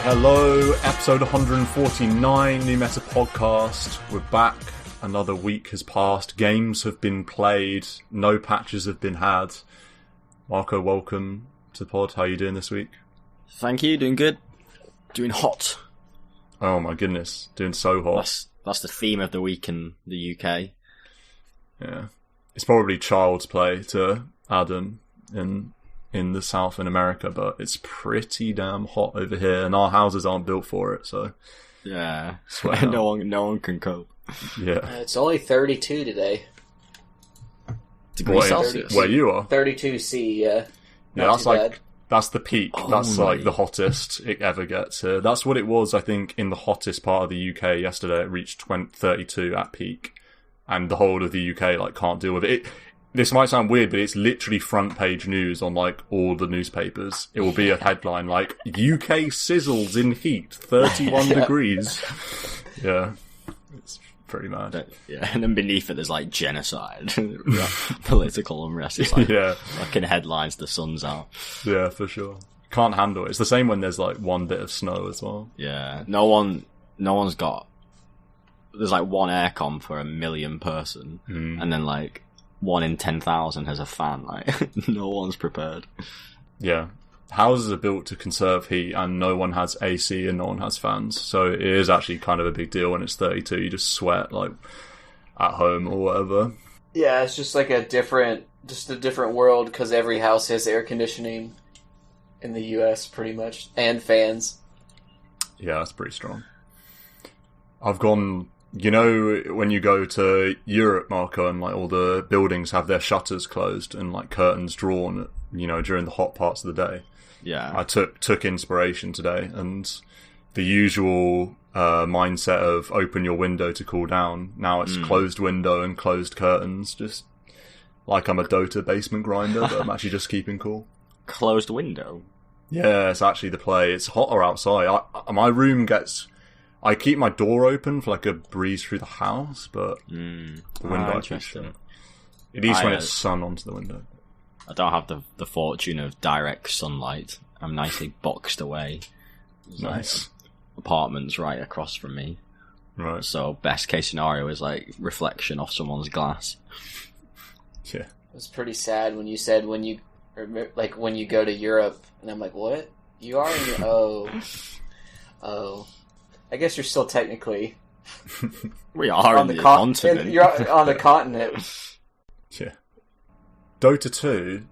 Hello, episode 149, New Meta Podcast. We're back. Another week has passed. Games have been played. No patches have been had. Marco, welcome to the pod. How are you doing this week? Thank you. Doing good. Doing hot. Oh my goodness. Doing so hot. That's the theme of the week in the UK. Yeah. It's probably child's play to Adam in the South in America, but it's pretty damn hot over here, and our houses aren't built for it, so... Yeah. no one can cope. Yeah. It's only 32 today. Degrees Celsius. Where you are? 32 C, yeah. Yeah, that's like... That's the peak. That's like the hottest it ever gets here. That's what it was, I think, in the hottest part of the UK yesterday. It reached 32 at peak. And the whole of the UK, like, can't deal with it. This might sound weird, but it's literally front page news on, like, all the newspapers. It will be a headline like, UK sizzles in heat, 31 degrees. Yeah. It's pretty mad. Yeah, and then beneath it there's, like, genocide. Political unrest. It's like, fucking headlines, the sun's out. Yeah, for sure. Can't handle it. It's the same when there's, like, one bit of snow as well. Yeah. No one's got... There's, like, one aircon for 1 million person. And then, like... 1 in 10,000 has a fan. Like, no one's prepared. Yeah. Houses are built to conserve heat, and no one has AC and no one has fans. So it is actually kind of a big deal when it's 32. You just sweat, like, at home or whatever. Yeah, it's just like a different world, because every house has air conditioning in the US, pretty much, and fans. Yeah, that's pretty strong. I've gone... You know, when you go to Europe, Marco, and like all the buildings have their shutters closed and like curtains drawn, you know, during the hot parts of the day. Yeah. I took inspiration today, and the usual mindset of open your window to cool down. Now it's closed window and closed curtains, just like I'm a DotA basement grinder, but I'm actually just keeping cool. Closed window? Yeah, it's actually the play. It's hotter outside. My room gets... I keep my door open for like a breeze through the house, but the window actually shut. It is when it's sun onto the window. I don't have the fortune of direct sunlight. I'm nicely boxed away. Nice. Apartments right across from me. Right. So best case scenario is like reflection off someone's glass. Yeah. It was pretty sad when you said when you go to Europe, and I'm like, what? You are in Oh. I guess you're still technically... We are on the continent. You're on the continent. Yeah. Dota 2, have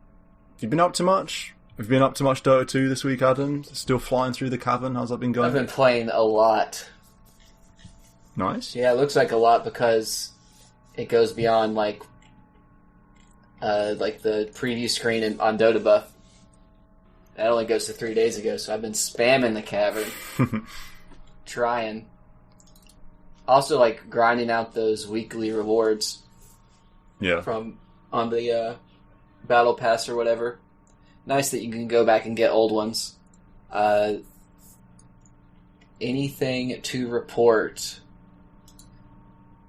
you been up to much? Have you been up to much Dota 2 this week, Adam? Still flying through the cavern? How's that been going? I've been playing a lot. Nice. Yeah, it looks like a lot because it goes beyond like the preview screen on Dota Buff. That only goes to 3 days ago, so I've been spamming the cavern. Trying. Also, like, grinding out those weekly rewards. Yeah. On the Battle Pass or whatever. Nice that you can go back and get old ones. Anything to report.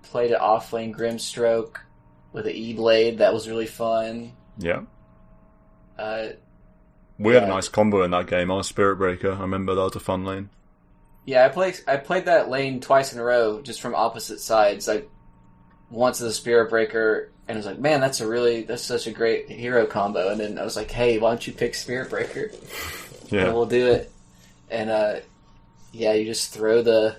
Played an offlane Grimstroke with an E-Blade. That was really fun. Yeah. We had a nice combo in that game. I was Spirit Breaker. I remember that was a fun lane. Yeah, I played that lane twice in a row, just from opposite sides. Like, once as a Spirit Breaker, and I was like, man, that's such a great hero combo. And then I was like, hey, why don't you pick Spirit Breaker? Yeah. And we'll do it. And, you just throw the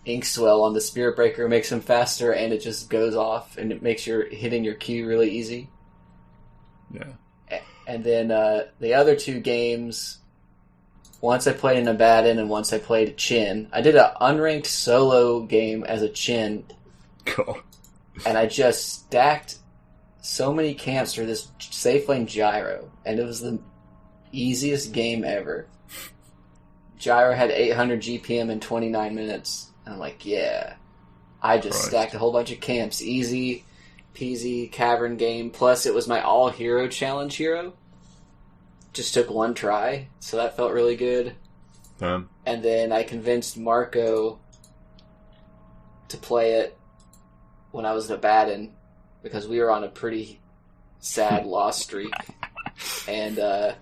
Inkswell on the Spirit Breaker, makes him faster, and it just goes off, and it makes your hitting your Q really easy. Yeah. And then, the other two games... Once I played an Abaddon and once I played a Chin. I did an unranked solo game as a Chin. God. And I just stacked so many camps for this safe lane Gyro. And it was the easiest game ever. Gyro had 800 GPM in 29 minutes. And I'm like, yeah. I just stacked a whole bunch of camps. Easy peasy cavern game. Plus it was my all hero challenge hero. Just took one try, so that felt really good. And then I convinced Marco to play it when I was at Abaddon, because we were on a pretty sad loss streak. And, I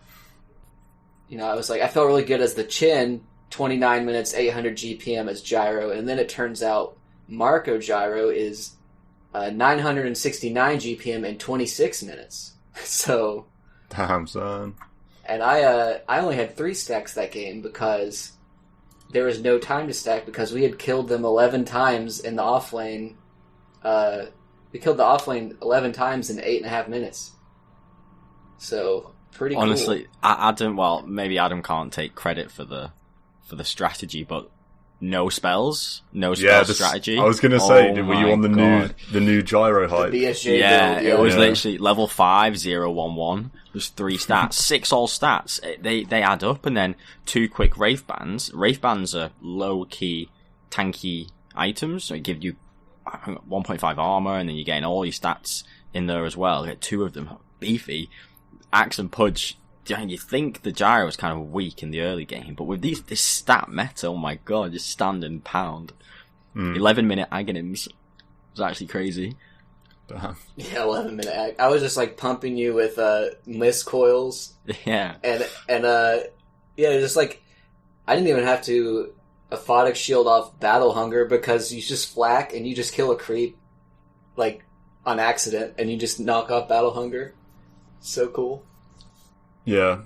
was like, I felt really good as the Chin 29 minutes, 800 GPM as gyro, and then it turns out Marco gyro is 969 GPM in 26 minutes. So, damn son. And I only had 3 stacks that game because there was no time to stack because we had killed them 11 times in the offlane. We killed the offlane 11 times in 8.5 minutes. So pretty honestly, cool. Adam. Well, maybe Adam can't take credit for the strategy, but no spells strategy. I was gonna say, were you on the new gyro hype? The BSJ yeah, build, it was literally level 5, 0, 1, 1. There's 3 stats, 6 all stats. They add up, and then 2 quick Wraith Bands. Wraith Bands are low key tanky items, so it give you 1.5 armor, and then you're getting all your stats in there as well. You get 2 of them, beefy. Axe and Pudge. You think the gyro was kind of weak in the early game, but with this stat meta, oh my god, just stand and pound. 11-minute agonims was actually crazy. Yeah, 11-minute I was just like pumping you with mist coils. Yeah. And just like I didn't even have to aphotic shield off Battle Hunger because you just flak and you just kill a creep like on accident and you just knock off Battle Hunger. So cool. Yeah,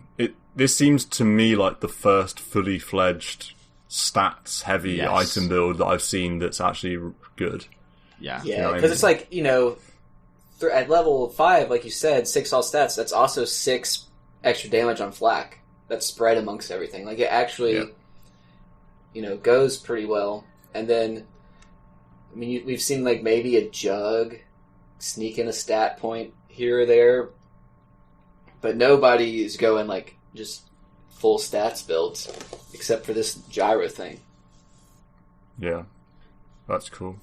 this seems to me like the first fully fledged stats heavy item build that I've seen that's actually good. Yeah, yeah, because it's like, at level 5, like you said, 6 all stats. That's also 6 extra damage on flak. That's spread amongst everything. Like it actually, goes pretty well. And then, I mean, we've seen like maybe a jug sneak in a stat point here or there. But nobody is going, like, just full stats builds, except for this gyro thing. Yeah, that's cool.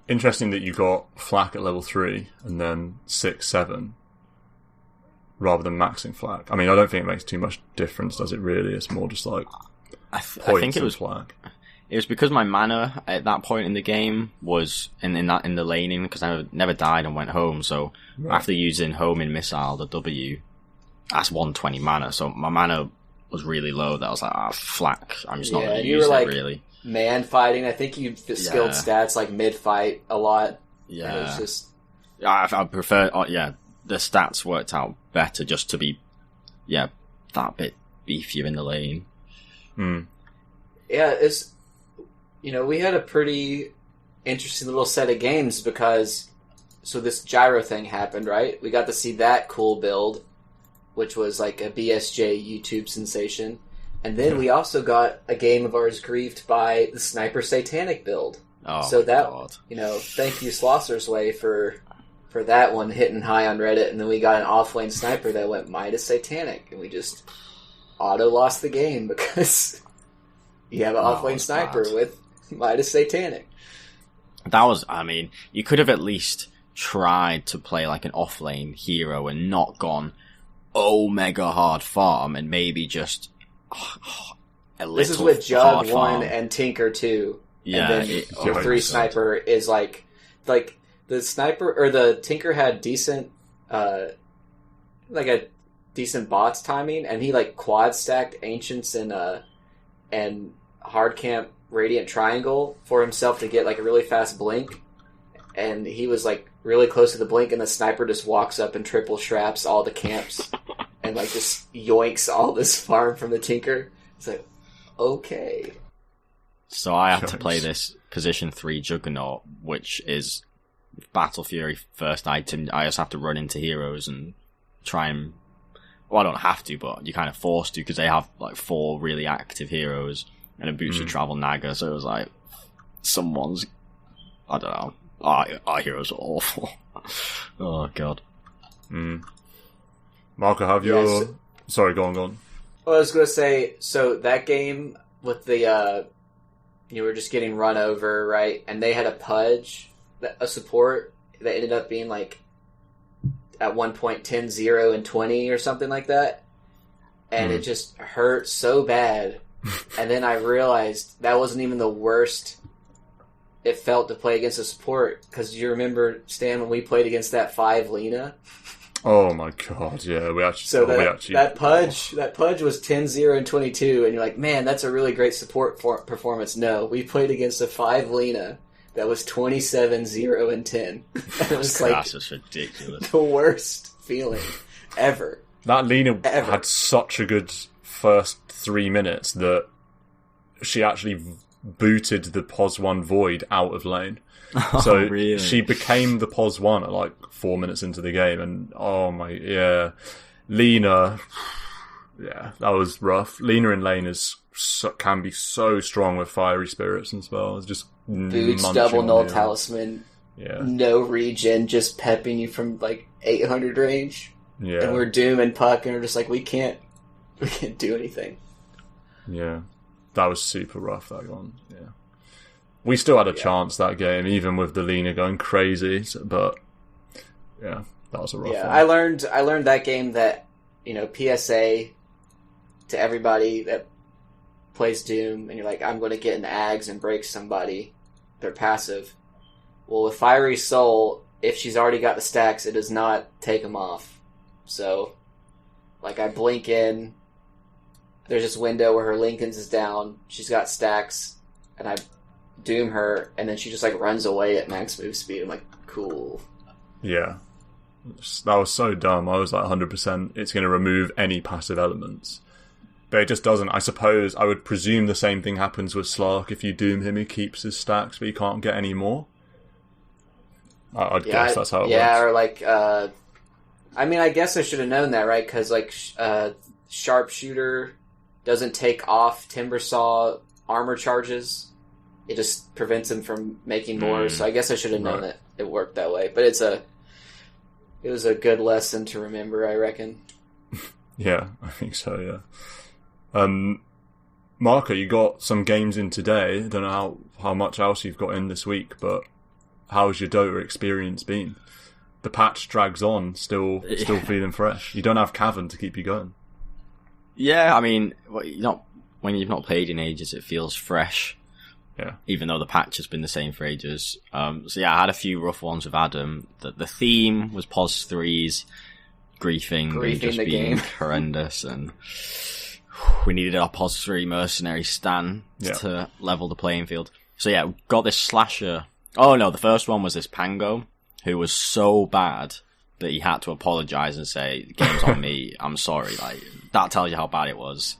Interesting that you got flak at level 3, and then 6, 7, rather than maxing flak. I mean, I don't think it makes too much difference, does it really? It's more just, like, I think it was flak. It was because my mana at that point in the game was in the laning, because I never died and went home, so after using homing missile, the W, that's 120 mana, so my mana was really low, that I was like, flak, I'm just not going to use it, really. Man fighting, I think you skilled stats like mid-fight a lot. Yeah. It was just... I prefer, the stats worked out better just to be, that bit beefier in the lane. Yeah, it's... we had a pretty interesting little set of games because, so this gyro thing happened, right? We got to see that cool build, which was like a BSJ YouTube sensation. And then we also got a game of ours griefed by the Sniper Satanic build. Oh, so that, God. Thank you Slosser's Way for that one hitting high on Reddit. And then we got an offlane sniper that went Midas Satanic. And we just auto lost the game because you have an offlane sniper with Midas Satanic. That was, you could have at least tried to play like an offlane hero and not gone mega hard farm and maybe just a little. This is with Jug 1 farm. and Tinker 2. Yeah, and then 3 sniper is like the sniper or the Tinker had decent a decent bots timing, and he like quad stacked Ancients and hard camp Radiant Triangle for himself to get like a really fast blink, and he was like really close to the blink, and the sniper just walks up and triple shraps all the camps and like just yoinks all this farm from the Tinker. It's like, okay. So I have to play this position 3 Juggernaut, which is Battle Fury first item. I just have to run into heroes and try and... Well, I don't have to, but you're kind of forced to because they have like 4 really active heroes and a Boots of Travel Naga, so it was like, someone's... I don't know. Our heroes are awful. Oh, God. Marco, have your... Sorry, go on. Well, I was going to say, so that game with the... you were just getting run over, right? And they had a Pudge, a support, that ended up being like, at one point, 10, 0, and 20 or something like that. And it just hurt so bad. And then I realized that wasn't even the worst it felt to play against a support. Because you remember, Stan, when we played against that 5 Lena? Oh my god, yeah, we actually... So that Pudge was 10-0 and 22, and you're like, man, that's a really great support performance. No, we played against a 5 Lena that was 27-0 and 10. And it was like... That's just ridiculous. The worst feeling ever. That Lena had such a good first 3 minutes that she actually booted the POS 1 Void out of lane. So really? She became the POS 1 at like 4 minutes into the game, and Lena, yeah, that was rough. Lena in lane can be so strong with fiery spirits and spells. Just boots, double null talisman, no regen, just pepping you from like 800 range. Yeah, and we're Doom and Puck, and we're just like we can't do anything. Yeah, that was super rough. That one, yeah. We still had a chance that game, even with the Lena going crazy. But yeah, that was a rough one. I learned that game that, PSA to everybody that plays Doom, and you're like, I'm going to get an Ags and break somebody. They're passive. Well, with Fiery Soul, if she's already got the stacks, it does not take them off. So, like, I blink in. There's this window where her Lincoln's is down. She's got stacks, and I Doom her, and then she just like runs away at max move speed. I'm like, cool. Yeah. That was so dumb. I was like 100% it's going to remove any passive elements. But it just doesn't. I suppose I would presume the same thing happens with Slark. If you Doom him, he keeps his stacks, but he can't get any more. I'd guess that's how it works. Yeah, or like, I guess I should have known that, right? Because like, Sharpshooter doesn't take off Timbersaw armor charges. It just prevents him from making more. So I guess I should have known that it worked that way. But it was a good lesson to remember, I reckon. Yeah, I think so, yeah. Marco, you got some games in today. I don't know how much else you've got in this week, but how's your Dota experience been? The patch drags on, still feeling fresh. You don't have Cavern to keep you going. Yeah, I mean, when you've not played in ages, it feels fresh. Yeah. Even though the patch has been the same for ages. So yeah, I had a few rough ones with Adam. The theme was POS 3's griefing just being horrendous, and we needed our POS 3 mercenary Stan to level the playing field. So yeah, we got this slasher. Oh no, the first one was this Pango, who was so bad that he had to apologise and say, the game's on me, I'm sorry. Like, that tells you how bad it was.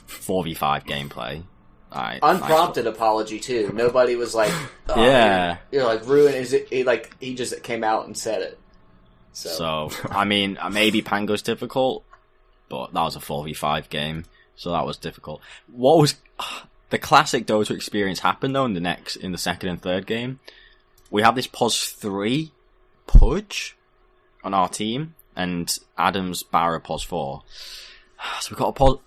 4v5 gameplay. Right, unprompted apology too. Nobody was like, "Oh, you're like ruin." Is it like he just came out and said it? So I mean, maybe Pango's difficult, but that was a 4v5 game, so that was difficult. What was the classic Dota experience happened though in the second and third game? We have this POS 3 Pudge on our team, and Adam's Barra POS 4. So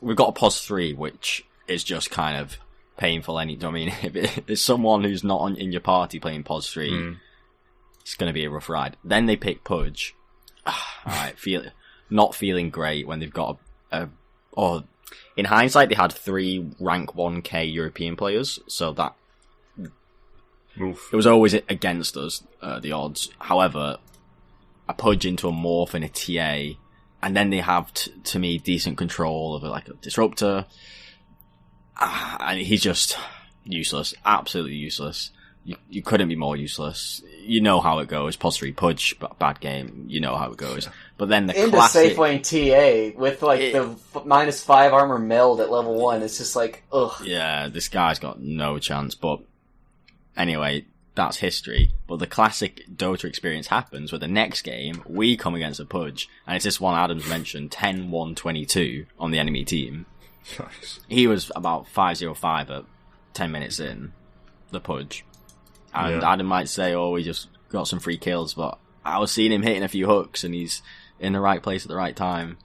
we've got a POS 3, which is just kind of painful. I mean, if it's someone who's not in your party playing POS 3, it's going to be a rough ride. Then they pick Pudge. Alright, not feeling great when they've got in hindsight, they had 3 rank 1k European players, so that Oof. It was always against us, the odds. However, a Pudge into a Morph and a TA, and then they have, to me, decent control of like a Disruptor. And he's just useless. Absolutely useless. You couldn't be more useless. You know how it goes. POS 3 Pudge, bad game. You know how it goes. But then the into classic... safe lane TA with like the -5 armor meld at level 1. It's just like, ugh. Yeah, this guy's got no chance. But anyway, that's history. But the classic Dota experience happens where the next game, we come against a Pudge. And it's this one Adams mentioned, 10-1-22 on the enemy team. Nice. He was about 5-0-5 at 10 minutes in, the Pudge. And Adam might say, oh, we just got some free kills, but I was seeing him hitting a few hooks and he's in the right place at the right time.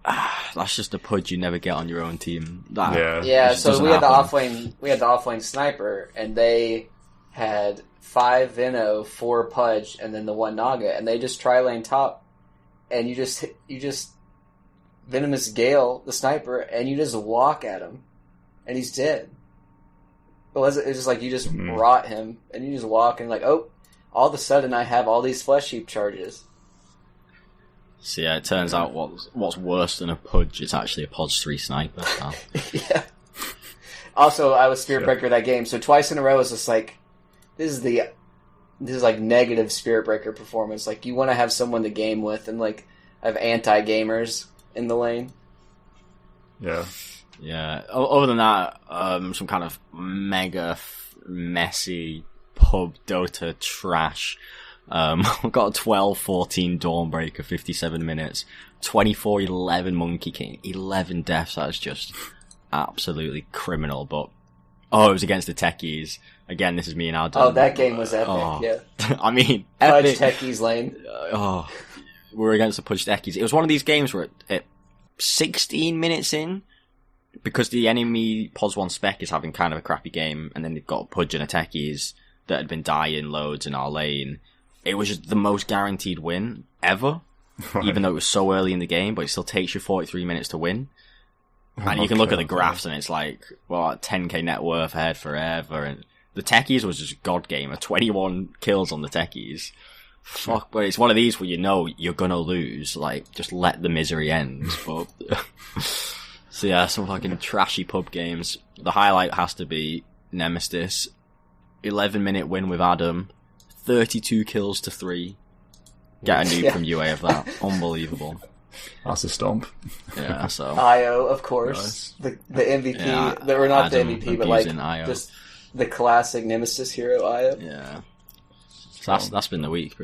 That's just a Pudge you never get on your own team. So we had the offlane sniper, and they had 5 Veno, 4 Pudge, and then the 1 Naga, and they just tri-lane top, and you just Venomous Gale, the sniper, and you just walk at him, and he's dead. It's just like you just rot him, and you just walk, and like, oh, all of a sudden I have all these flesh heap charges. So yeah, it turns out what's worse than a Pudge is actually a Pudge 3 sniper. So. Yeah. Also, I was Spirit Breaker that game, so twice in a row is just like, this is like negative Spirit Breaker performance. Like, you want to have someone to game with, and like, I have anti-gamers in the lane. Yeah. Yeah. Other than that, some kind of mega messy pub Dota trash. We've got a 12-14 Dawnbreaker, 57 minutes, 24-11 Monkey King, 11 deaths. That's just absolutely criminal. But it was against the Techies. Again, this is me and Adam. Oh, that game was epic. Yeah. I mean, Pudge Techies lane. We were against the Pudge Techies. It was one of these games where at 16 minutes in, because the enemy Pos 1 spec is having kind of a crappy game, and then they've got Pudge and a Techies that had been dying loads in our lane. It was just the most guaranteed win ever, even though it was so early in the game, but it still takes you 43 minutes to win. And you can look at the graphs and it's like, 10k net worth ahead forever. And the Techies was just god game, 21 kills on the Techies. Fuck, but it's one of these where you know you're gonna lose, like, just let the misery end. But so yeah, some fucking trashy pub games. The highlight has to be Nemesis. 11-minute win with Adam. 32 kills to 3. Get a nuke from UA of that. Unbelievable. That's a stomp. Yeah, so. IO, of course. Nice. The MVP. Yeah, or not Adam the MVP, but like, IO. Just the classic Nemesis hero IO. Yeah. So that's been the week.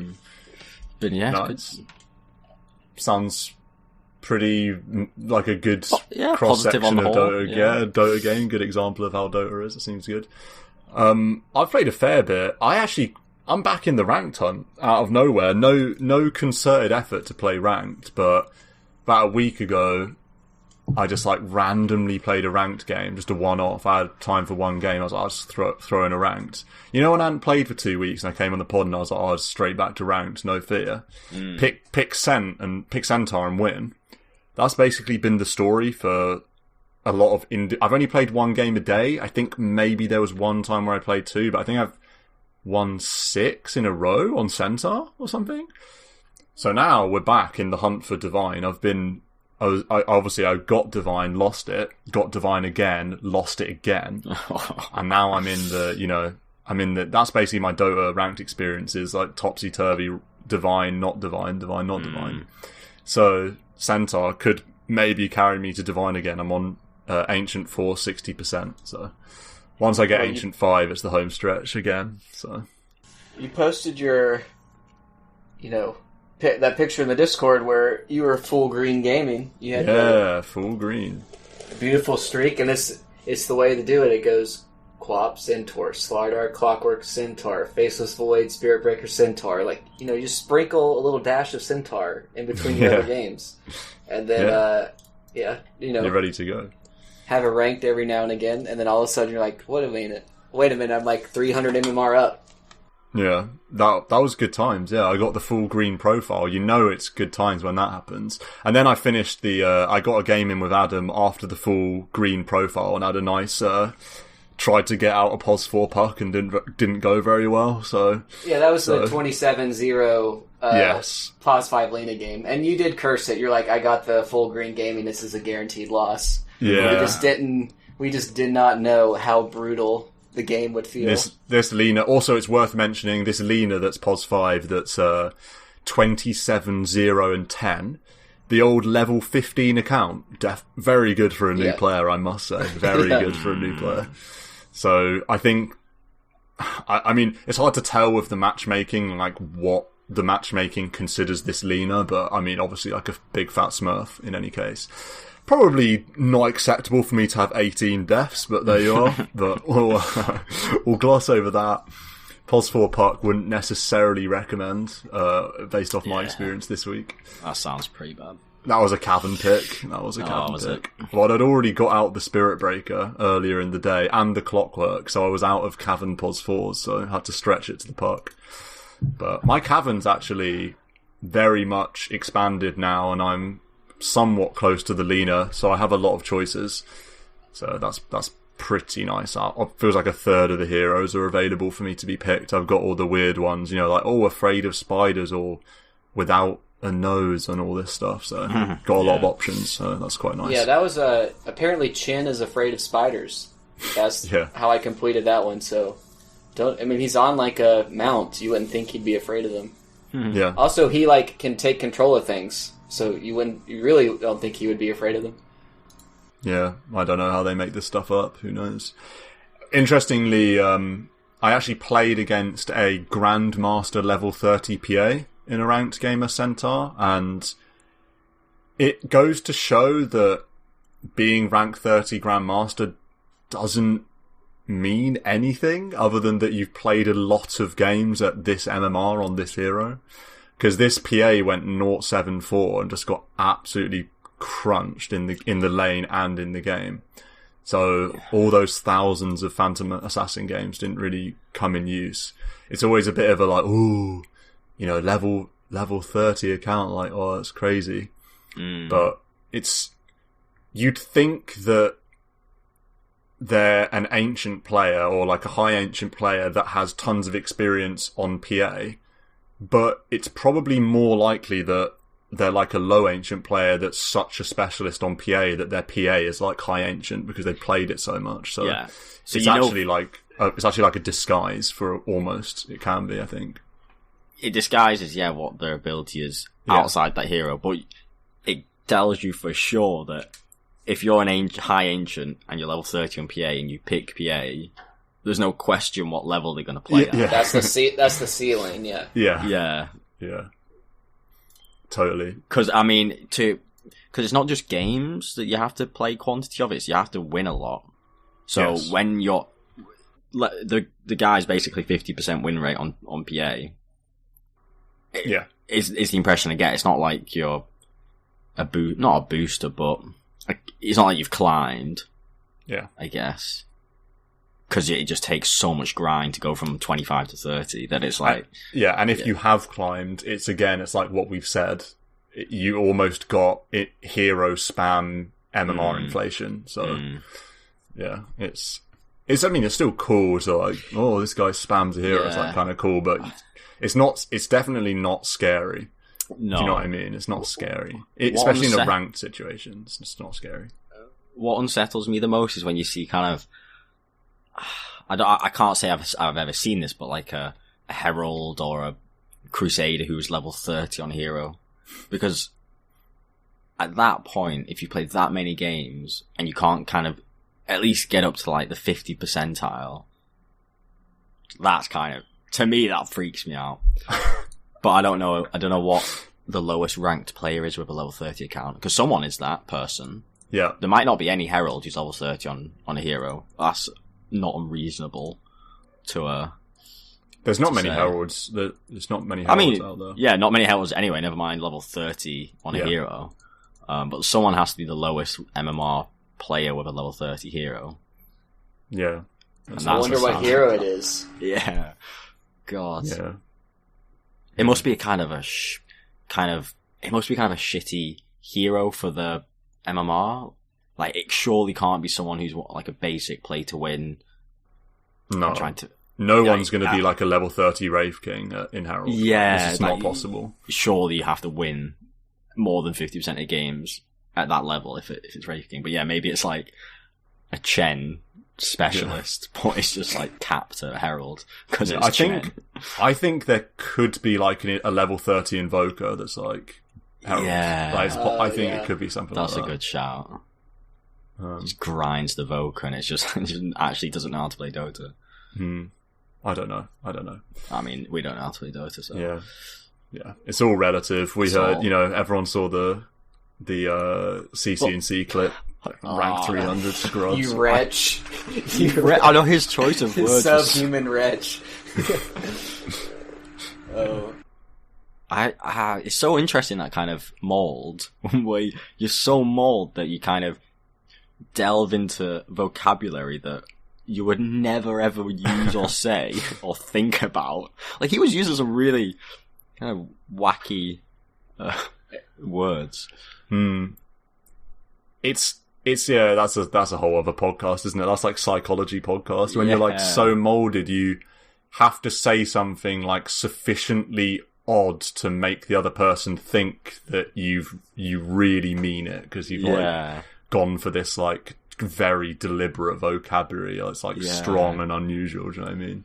Yeah, nice. Sounds pretty like a good cross-section of Dota. Yeah, Dota game. Good example of how Dota is. It seems good. I've played a fair bit. I'm back in the ranked hunt out of nowhere. No concerted effort to play ranked, but about a week ago, I just like randomly played a ranked game, just a one-off. I had time for one game. I was like, I'll just throw in a ranked. You know, when I hadn't played for 2 weeks and I came on the pod and I was like, I'll just straight back to ranked, no fear. Pick Centaur and win. That's basically been the story for a lot of I've only played one game a day. I think maybe there was one time where I played 2, but I think I've won 6 in a row on Centaur or something. So now we're back in the hunt for Divine. I got Divine, lost it, got Divine again, lost it again. And now I'm in that's basically my Dota ranked experiences, like topsy-turvy, Divine, not Divine, Divine, not Divine. So Centaur could maybe carry me to Divine again. I'm on Ancient 4, 60%. So once I get Ancient 5, it's the home stretch again. So you posted your, that picture in the Discord where you were full green gaming. You had full green. Beautiful streak, and it's the way to do it. It goes Quap, Centaur, Slardar, Clockwork, Centaur, Faceless Void, Spirit Breaker, Centaur. Like, you just sprinkle a little dash of Centaur in between your other games. And then, you're ready to go. Have it ranked every now and again, and then all of a sudden you're like, wait a minute, I'm like 300 MMR up. Yeah, that was good times. Yeah, I got the full green profile. It's good times when that happens. And then I finished I got a game in with Adam after the full green profile and had a nice, tried to get out a POS 4 puck and didn't go very well. So yeah, that was the 27-0 yes. POS 5 Lena game. And you did curse it. You're like, I got the full green gaming. This is a guaranteed loss. Yeah. We just did not know how brutal the game would feel. This Lena, also it's worth mentioning, this Lena that's POS 5 that's 27, 0 and 10. The old level 15 account. Very good for a new player, I must say. Very good for a new player. So I think, I mean, it's hard to tell with the matchmaking, like what the matchmaking considers this Lena, but I mean, obviously like a big fat smurf in any case. Probably not acceptable for me to have 18 deaths, but there you are. But we'll gloss over that. POS 4 puck wouldn't necessarily recommend, based off my experience this week. That sounds pretty bad. That was a cavern pick. Well, I'd already got out the Spirit Breaker earlier in the day and the Clockwork, so I was out of cavern POS 4s, so I had to stretch it to the puck. But my cavern's actually very much expanded now, and I'm somewhat close to the Lena, so I have a lot of choices. So that's pretty nice. It feels like a third of the heroes are available for me to be picked. I've got all the weird ones, like, afraid of spiders or without a nose and all this stuff. So got a lot of options. So that's quite nice. Yeah, that was apparently Chin is afraid of spiders. That's how I completed that one. So he's on like a mount. You wouldn't think he'd be afraid of them. Yeah. Also, he like can take control of things. So you really don't think he would be afraid of them. Yeah, I don't know how they make this stuff up. Who knows? Interestingly, I actually played against a Grandmaster level 30 PA in a ranked game of Centaur, and it goes to show that being rank 30 Grandmaster doesn't mean anything other than that you've played a lot of games at this MMR on this hero. Because this PA went 0-7-4 and just got absolutely crunched in the lane and in the game. So all those thousands of Phantom Assassin games didn't really come in use. It's always a bit of a like, ooh, level 30 account, like, oh, that's crazy. But you'd think that they're an ancient player or like a high ancient player that has tons of experience on PA, but it's probably more likely that they're like a low ancient player that's such a specialist on PA that their PA is like high ancient because they played it so much. So, it's actually like a disguise for almost. It can be, I think. It disguises, what their ability is outside that hero, but it tells you for sure that if you're an high ancient and you're level 30 on PA and you pick PA, there's no question what level they're going to play at. Yeah. That's the ceiling, Yeah. Totally. Because, it's not just games that you have to play quantity of, it's you have to win a lot. So when you're... The guy's basically 50% win rate on PA. Is the impression I get. It's not like you're not a booster, but it's not like you've climbed. Yeah. I guess. Because it just takes so much grind to go from 25 to 30 that it's like... and if you have climbed, it's like what we've said. You almost got it hero spam MMR inflation. So, it's still cool to like, oh, this guy spams a hero. It's like kind of cool, but it's definitely not scary. No. Do you know what I mean? It's not scary. Especially in a ranked situation. It's not scary. What unsettles me the most is when you see kind of... I can't say I've ever seen this, but like a Herald or a Crusader who's level 30 on hero. Because at that point, if you play that many games and you can't kind of at least get up to like the 50 percentile, that's kind of, to me, that freaks me out. But I don't know what the lowest ranked player is with a level 30 account, because someone is that person. Yeah. There might not be any Herald who's level 30 on a hero. That's not unreasonable to There's not many Heralds. There's not many Heralds out there. Yeah, not many Heralds anyway, never mind level 30 on a hero. But someone has to be the lowest MMR player with a level 30 hero. Yeah. I wonder what hero it is. Yeah. God. Yeah. It must be a kind of a shitty hero for the MMR. Like, it surely can't be someone who's like a basic play to win. No. No one's going to be like a level 30 Wraith King in Herald. Yeah. It's not possible. Surely you have to win more than 50% of games at that level if it's Wraith King. But yeah, maybe it's like a Chen specialist, but it's just like capped at Herald because it's Chen. I think there could be like a level 30 Invoker that's like Herald. Yeah. I think it could be something like that. That's a good shout. Just grinds the Voker and it just actually doesn't know how to play Dota. I don't know. I mean, we don't know how to play Dota, so... Yeah. It's all relative. We heard, everyone saw the CC&C clip. Rank 300 scrubs. You wretch. I know his choice of words. Subhuman wretch. It's so interesting, that kind of mold, where you're so mold that you kind of delve into vocabulary that you would never ever use or say or think about. Like, he was using some really kind of wacky words. It's that's a whole other podcast, isn't it? That's like psychology podcast. When you're like so molded, you have to say something like sufficiently odd to make the other person think that you really mean it, because you've like gone for this like very deliberate vocabulary. It's like strong and unusual. Do you know what I mean?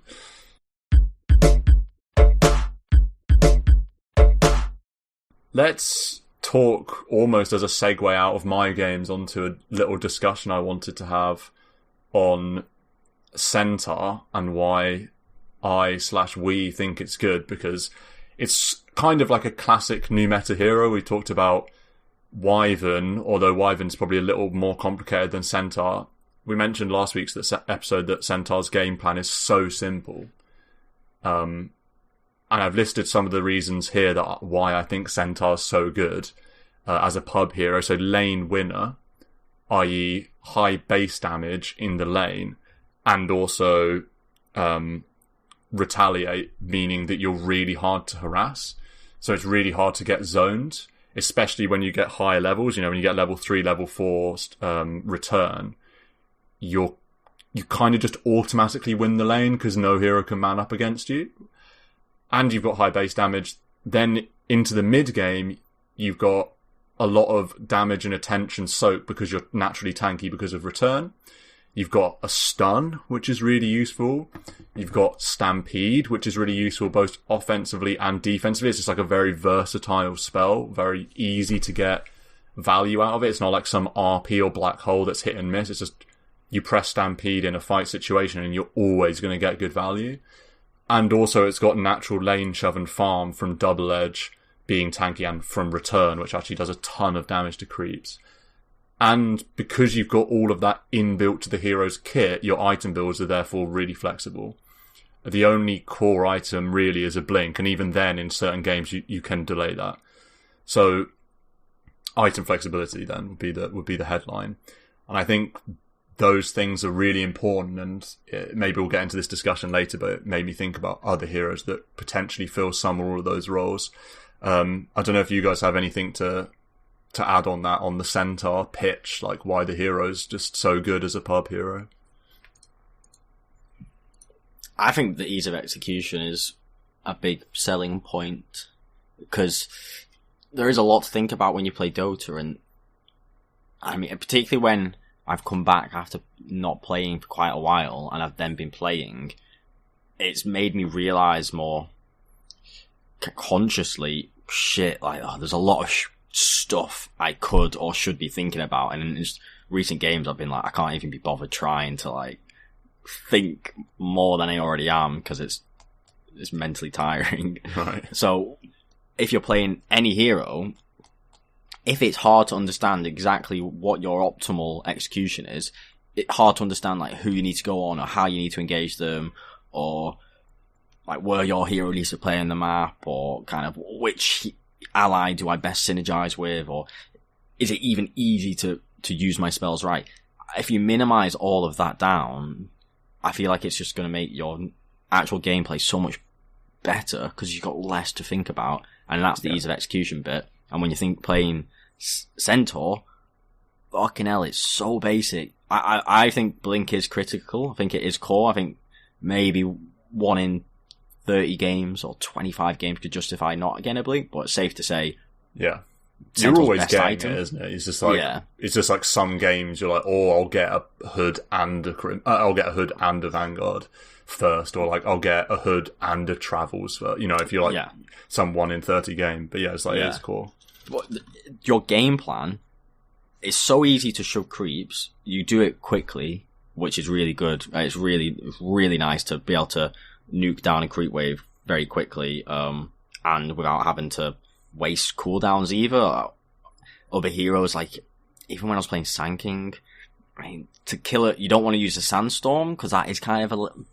Let's talk almost as a segue out of my games onto a little discussion I wanted to have on Centaur and why we think it's good, because it's kind of like a classic new meta hero. We talked about Wyvern, although Wyvern's probably a little more complicated than Centaur. We mentioned last week's episode that Centaur's game plan is so simple. And I've listed some of the reasons here that why I think Centaur's so good as a pub hero. So lane winner, i.e. high base damage in the lane, and also retaliate, meaning that you're really hard to harass. So it's really hard to get zoned, especially when you get higher levels. You know, when you get level 3, level 4 return, you kind of just automatically win the lane because no hero can man up against you. And you've got high base damage. Then into the mid game, you've got a lot of damage and attention soak because you're naturally tanky because of return. You've got a stun, which is really useful. You've got Stampede, which is really useful both offensively and defensively. It's just like a very versatile spell, very easy to get value out of it. It's not like some RP or black hole that's hit and miss. It's just you press Stampede in a fight situation and you're always going to get good value. And also it's got natural lane shove and farm from Double Edge being tanky, and from return, which actually does a ton of damage to creeps. And because you've got all of that inbuilt to the hero's kit, your item builds are therefore really flexible. The only core item really is a blink, and even then in certain games you can delay that. So item flexibility then would be the headline. And I think those things are really important, and maybe we'll get into this discussion later, but it made me think about other heroes that potentially fill some or all of those roles. I don't know if you guys have anything to add on that, on the Centaur pitch, like why the hero's just so good as a pub hero. I think the ease of execution is a big selling point, because there is a lot to think about when you play Dota, and I mean, particularly when I've come back after not playing for quite a while, and I've then been playing, it's made me realise more consciously, there's a lot of stuff I could or should be thinking about, and in just recent games I've been like, I can't even be bothered trying to like think more than I already am, because it's mentally tiring. Right. So if you're playing any hero, if it's hard to understand exactly what your optimal execution is, it's hard to understand like who you need to go on or how you need to engage them, or like where your hero needs to play on the map, or kind of which ally do I best synergize with, or is it even easy to use my spells right? If you minimize all of that down, I feel like it's just going to make your actual gameplay so much better, because you've got less to think about, and that's the ease of execution bit. And when you think playing Centaur, fucking hell, it's so basic. I think Blink is critical. I think it is core. I think maybe 1 in 30 games or 25 games could justify not getting a Blink, but it's safe to say, Centaur's you're always getting item. It, isn't it? It's just like it's just like some games you're like, oh, I'll get a hood and a Vanguard first, or like I'll get a hood and a Travels first. You know, if you're like some 1 in 30 game, but it's like it's core. But your game plan is so easy to shove creeps. You do it quickly, which is really good. It's really nice to be able to nuke down a creep wave very quickly, and without having to waste cooldowns either. Other heroes, like even when I was playing Sand King, I mean, to kill it, you don't want to use a Sandstorm, because that is kind of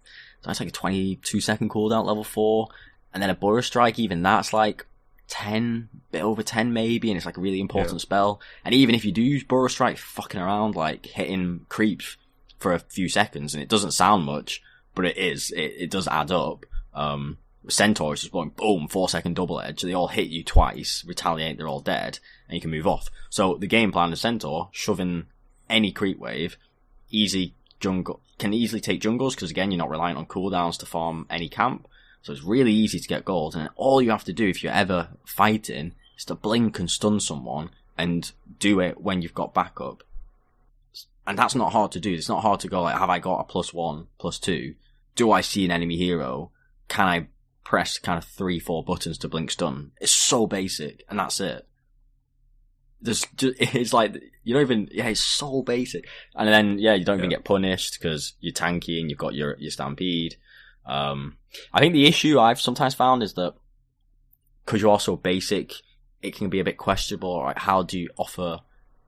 that's like a 22-second cooldown at level 4, and then a Burrow Strike, even that's like 10, bit over 10 maybe, and it's like a really important spell. And even if you do use Burrow Strike, fucking around, like hitting creeps for a few seconds, and it doesn't sound much, but it does add up. Centaur is just going boom, 4-second double edge, they all hit you twice, retaliate, they're all dead, and you can move off. So the game plan of Centaur, shoving any creep wave, easy jungle, can easily take jungles, because again, you're not reliant on cooldowns to farm any camp. So it's really easy to get gold, and all you have to do if you're ever fighting is to blink and stun someone, and do it when you've got backup. And that's not hard to do. It's not hard to go like, have I got a +1, +2? Do I see an enemy hero? Can I press kind of 3-4 buttons to blink stun? It's so basic, and that's it. It's like, you don't even, it's so basic. And then, you don't even get punished because you're tanky and you've got your stampede. I think the issue I've sometimes found is that because you're also basic, it can be a bit questionable. Right? How do you offer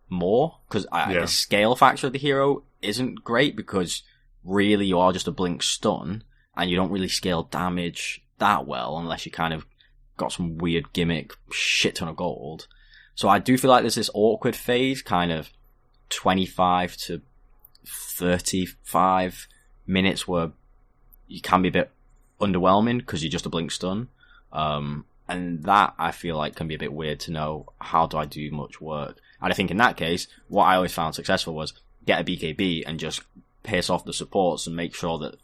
more? Because the scale factor of the hero isn't great because really you are just a blink stun and you don't really scale damage that well unless you kind of got some weird gimmick shit ton of gold. So I do feel like there's this awkward phase, kind of 25 to 35 minutes where you can be a bit underwhelming because you're just a blink stun. And that I feel like can be a bit weird to know, how do I do much work? And I think in that case, what I always found successful was get a BKB and just piss off the supports and make sure that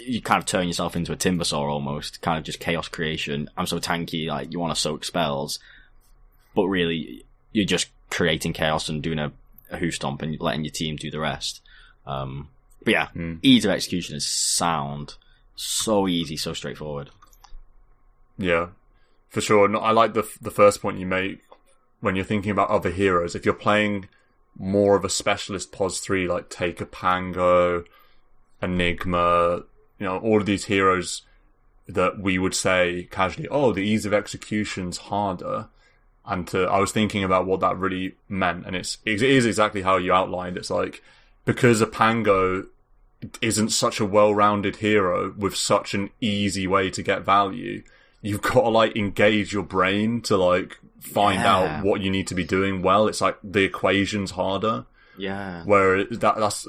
you kind of turn yourself into a Timbersaw almost, kind of just chaos creation. I'm so tanky, like you want to soak spells, but really you're just creating chaos and doing a hoof stomp and letting your team do the rest. Ease of execution is sound. So easy, so straightforward. Yeah, for sure. No, I like the first point you make when you're thinking about other heroes. If you're playing more of a specialist POS 3, like take a Pango, Enigma, all of these heroes that we would say casually, the ease of execution's harder. And I was thinking about what that really meant, and it is exactly how you outlined. It's like, because a Pango isn't such a well-rounded hero with such an easy way to get value, you've got to like engage your brain to like find out what you need to be doing well. It's like the equation's harder. Yeah. Where that's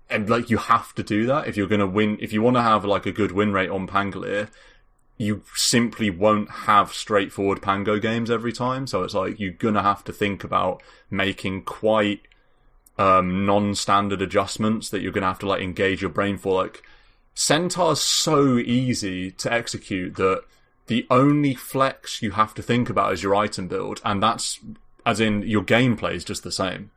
and like you have to do that if you're going to win. If you want to have like a good win rate on Pangolier, you simply won't have straightforward Pango games every time. So it's like you're going to have to think about making quite non-standard adjustments that you're going to have to like engage your brain for. Like Centaur's so easy to execute that the only flex you have to think about is your item build, and that's as in your gameplay is just the same.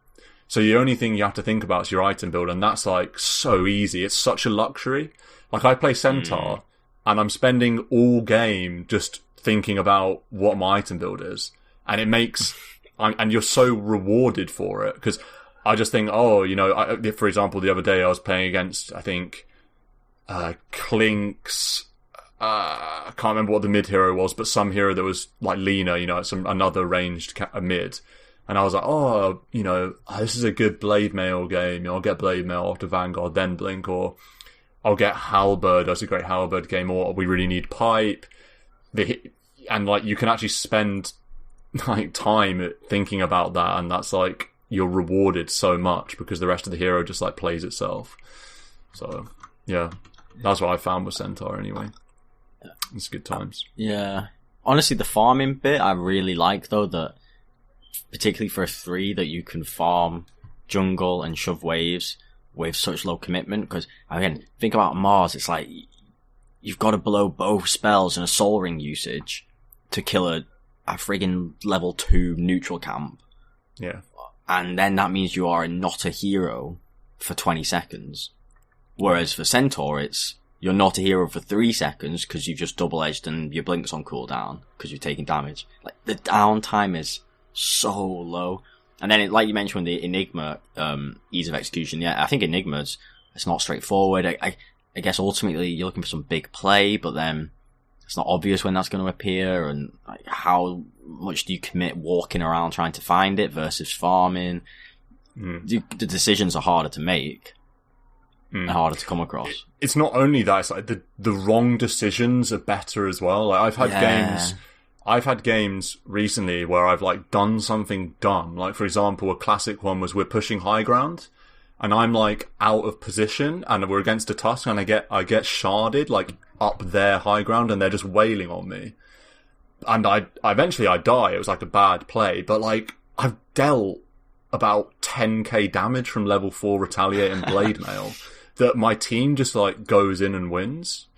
So the only thing you have to think about is your item build, and that's like so easy. It's such a luxury. Like I play Centaur and I'm spending all game just thinking about what my item build is, and it makes and you're so rewarded for it because I just think, for example, the other day I was playing against, I think, Clink's, I can't remember what the mid hero was, but some hero that was like Lena, another ranged mid. And I was like, this is a good Blade Mail game. I'll get Blade Mail after Vanguard, then Blink, or I'll get Halberd. That's a great Halberd game, or we really need Pipe. And like, you can actually spend like time thinking about that, and that's like, you're rewarded so much because the rest of the hero just like plays itself. So yeah, that's what I found with Centaur anyway. It's good times. Yeah, honestly, the farming bit I really like though, that particularly for a 3 that you can farm jungle and shove waves with such low commitment. Because again, think about Mars. It's like you've got to blow both spells and a soul ring usage to kill a friggin' level 2 neutral camp. Yeah. And then that means you are not a hero for 20 seconds. Whereas for Centaur, you're not a hero for 3 seconds because you've just double-edged and your blink's on cooldown because you're taking damage. Like, the downtime is so low. And then, like you mentioned, the Enigma ease of execution. Yeah, I think Enigma's, it's not straightforward. I guess ultimately you're looking for some big play, but then it's not obvious when that's going to appear, and like, how much do you commit walking around trying to find it versus farming? The decisions are harder to make and harder to come across. It's not only that, it's like the wrong decisions are better as well. Like I've had games recently where I've like done something dumb. Like for example, a classic one was we're pushing high ground and I'm like out of position and we're against a Tusk and I get sharded like up their high ground and they're just wailing on me. And I eventually die. It was like a bad play, but like I've dealt about 10k damage from level 4 Retaliate and Blade Mail that my team just like goes in and wins.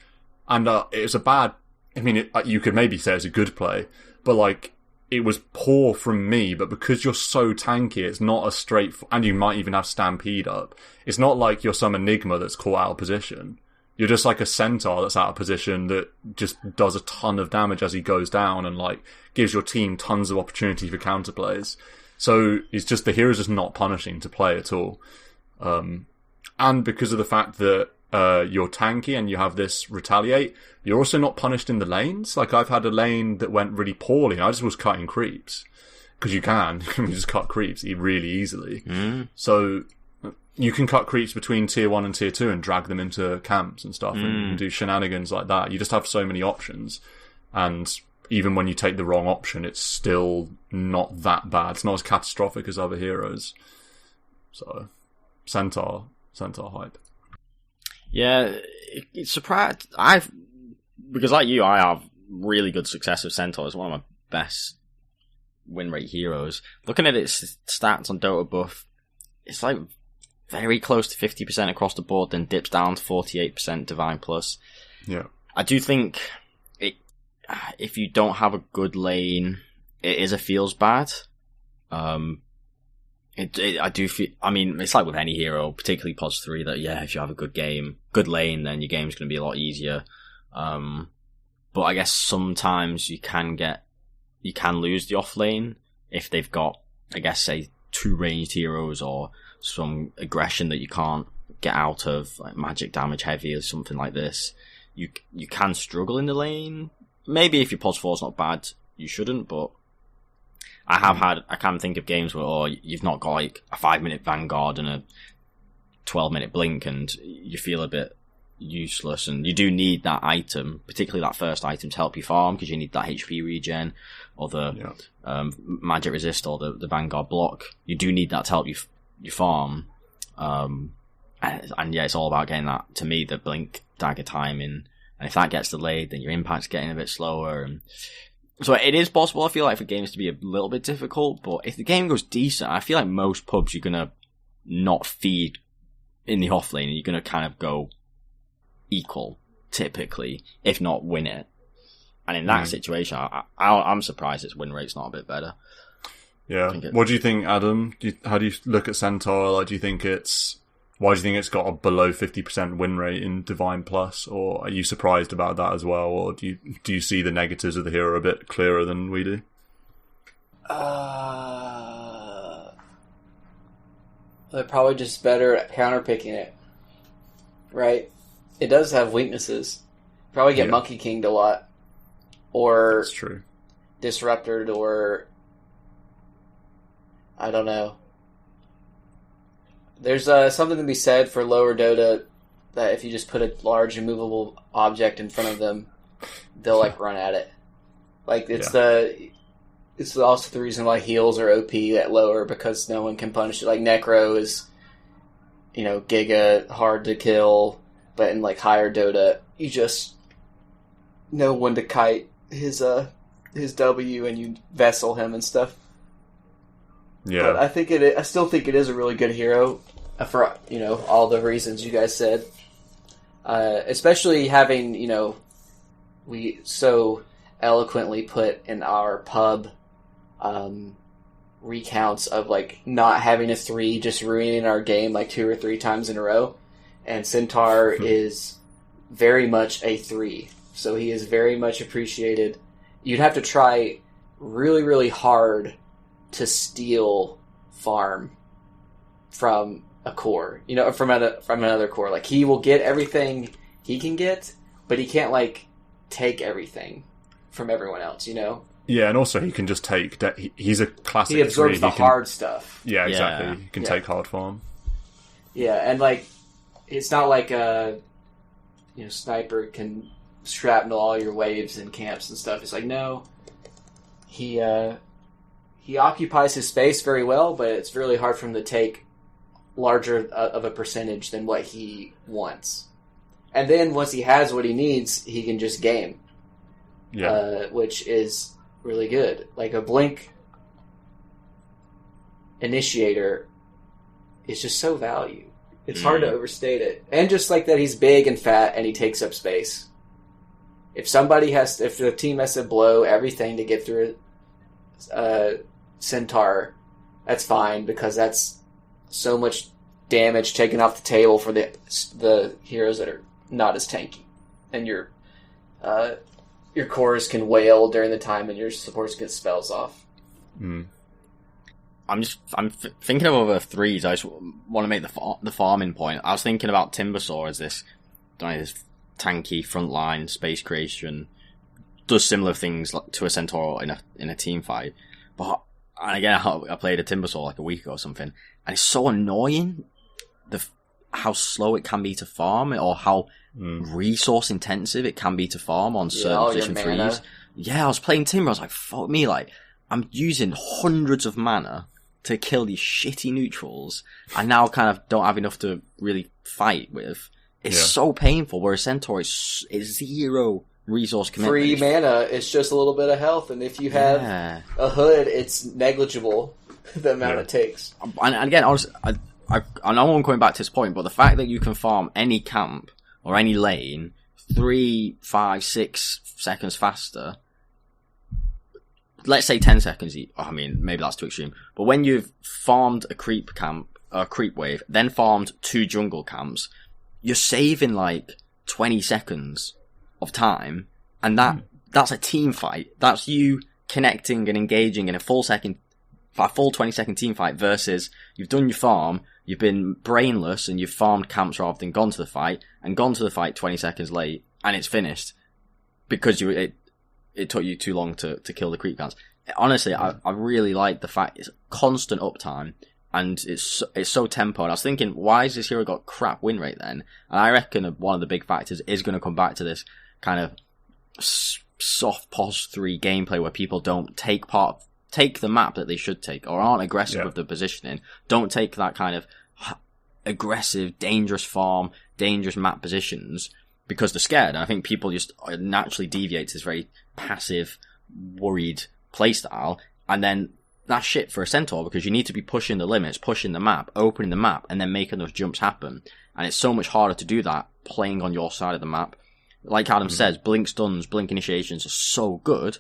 And it was a bad... I mean, you could maybe say it's a good play, but like, it was poor from me, but because you're so tanky, it's not a straight... And you might even have Stampede up. It's not like you're some Enigma that's caught out of position. You're just like a Centaur that's out of position that just does a ton of damage as he goes down and like gives your team tons of opportunity for counterplays. So it's just the hero's just not punishing to play at all. And because of the fact that you're tanky and you have this retaliate, you're also not punished in the lanes. Like I've had a lane that went really poorly and I just was cutting creeps. Because you can just cut creeps really easily. So you can cut creeps between tier 1 and tier 2 and drag them into camps and stuff and do shenanigans like that. You just have so many options. And even when you take the wrong option, it's still not that bad. It's not as catastrophic as other heroes. So, Centaur hype. Yeah, it's surprised. Because like you, I have really good success with Centaur. It's one of my best win rate heroes. Looking at its stats on DotA Buff, it's like very close to 50% across the board, then dips down to 48% Divine Plus. Yeah. I do think if you don't have a good lane, it is a feels bad. I do feel, I mean, it's like with any hero, particularly Pudge 3, that if you have a good lane, then your game's going to be a lot easier. But I guess sometimes you can lose the off lane if they've got, I guess, say, 2 ranged heroes or some aggression that you can't get out of, like magic damage heavy or something like this. You can struggle in the lane. Maybe if your Pudge 4's not bad, you shouldn't, but I can think of games where, you've not got like a 5-minute Vanguard and a 12-minute Blink and you feel a bit useless, and you do need that item, particularly that first item, to help you farm, because you need that HP regen or the magic resist or the Vanguard block. You do need that to help you farm. And it's all about getting that, to me, the Blink dagger timing. And if that gets delayed, then your impact's getting a bit slower. And so it is possible, I feel like, for games to be a little bit difficult, but if the game goes decent, I feel like most pubs you're gonna not feed in the off lane, and you're gonna kind of go equal, typically, if not win it. And in that situation, I'm surprised its win rate's not a bit better. Yeah. What do you think, Adam? How do you look at Centaur? Like, why do you think it's got a below 50% win rate in Divine Plus? Or are you surprised about that as well? Or do you see the negatives of the hero a bit clearer than we do? They're probably just better at counterpicking it. Right? It does have weaknesses. Probably get Monkey Kinged a lot. Or that's true. Disrupted, or I don't know. There's something to be said for lower DotA that if you just put a large immovable object in front of them, they'll like run at it. Like it's also the reason why heals are OP at lower, because no one can punish it. Like Necro is, giga hard to kill, but in like higher DotA, you just know when to kite his W and you vessel him and stuff. Yeah, but I still think it is a really good hero for all the reasons you guys said. Especially having we so eloquently put in our pub recounts of like not having a 3 just ruining our game like 2 or 3 times in a row, and Centaur is very much a 3, so he is very much appreciated. You'd have to try really, really hard to steal farm from a core, from another core. Like, he will get everything he can get, but he can't like take everything from everyone else, Yeah, and also he can just take he's a classic. He absorbs the hard stuff. Yeah, exactly. Yeah. He can take hard farm. Yeah, and like it's not like Sniper can shrapnel all your waves and camps and stuff. It's like, no, he occupies his space very well, but it's really hard for him to take larger of a percentage than what he wants. And then once he has what he needs, he can just game. Yeah. Which is really good. Like a Blink Initiator is just so value. It's hard to overstate it. And just like that, he's big and fat and he takes up space. if the team has to blow everything to get through Centaur, that's fine, because that's so much damage taken off the table for the heroes that are not as tanky, and your cores can wail during the time, and your supports get spells off. Mm. I'm thinking of other threes. I just want to make the farming point. I was thinking about Timbersaw as this tanky frontline space creation, does similar things to a Centaur in a team fight. But and again, I played a Timbersaw like a week ago or something, and it's so annoying how slow it can be to farm, or how resource intensive it can be to farm on certain position threes. Yeah, I was playing Timber. I was like, fuck me, like I'm using hundreds of mana to kill these shitty neutrals, and now kind of don't have enough to really fight with. It's so painful, whereas Centaur is zero resource commitment. Free mana, it's just a little bit of health, and if you have a hood, it's negligible, the amount it takes. And again, honestly, I know I'm coming back to this point, but the fact that you can farm any camp or any lane 3, 5, 6 seconds faster, let's say 10 seconds, I mean, maybe that's too extreme, but when you've farmed a creep wave, then farmed 2 jungle camps, you're saving like 20 seconds of time, and that's a team fight. That's you connecting and engaging in a full 20-second team fight, versus you've done your farm, you've been brainless, and you've farmed camps rather than gone to the fight, and gone to the fight 20 seconds late, and it's finished because it took you too long to kill the creep camps. Honestly, I really like the fact it's constant uptime, and it's so tempo. And I was thinking, why has this hero got crap win rate then? And I reckon one of the big factors is going to come back to this kind of soft pos 3 gameplay where people don't take the map that they should take, or aren't aggressive with the positioning, don't take that kind of aggressive, dangerous farm, dangerous map positions, because they're scared. And I think people just naturally deviate to this very passive, worried playstyle, and then that's shit for a Centaur, because you need to be pushing the limits, pushing the map, opening the map, and then making those jumps happen. And it's so much harder to do that playing on your side of the map. Like Adam says, blink stuns, blink initiations are so good.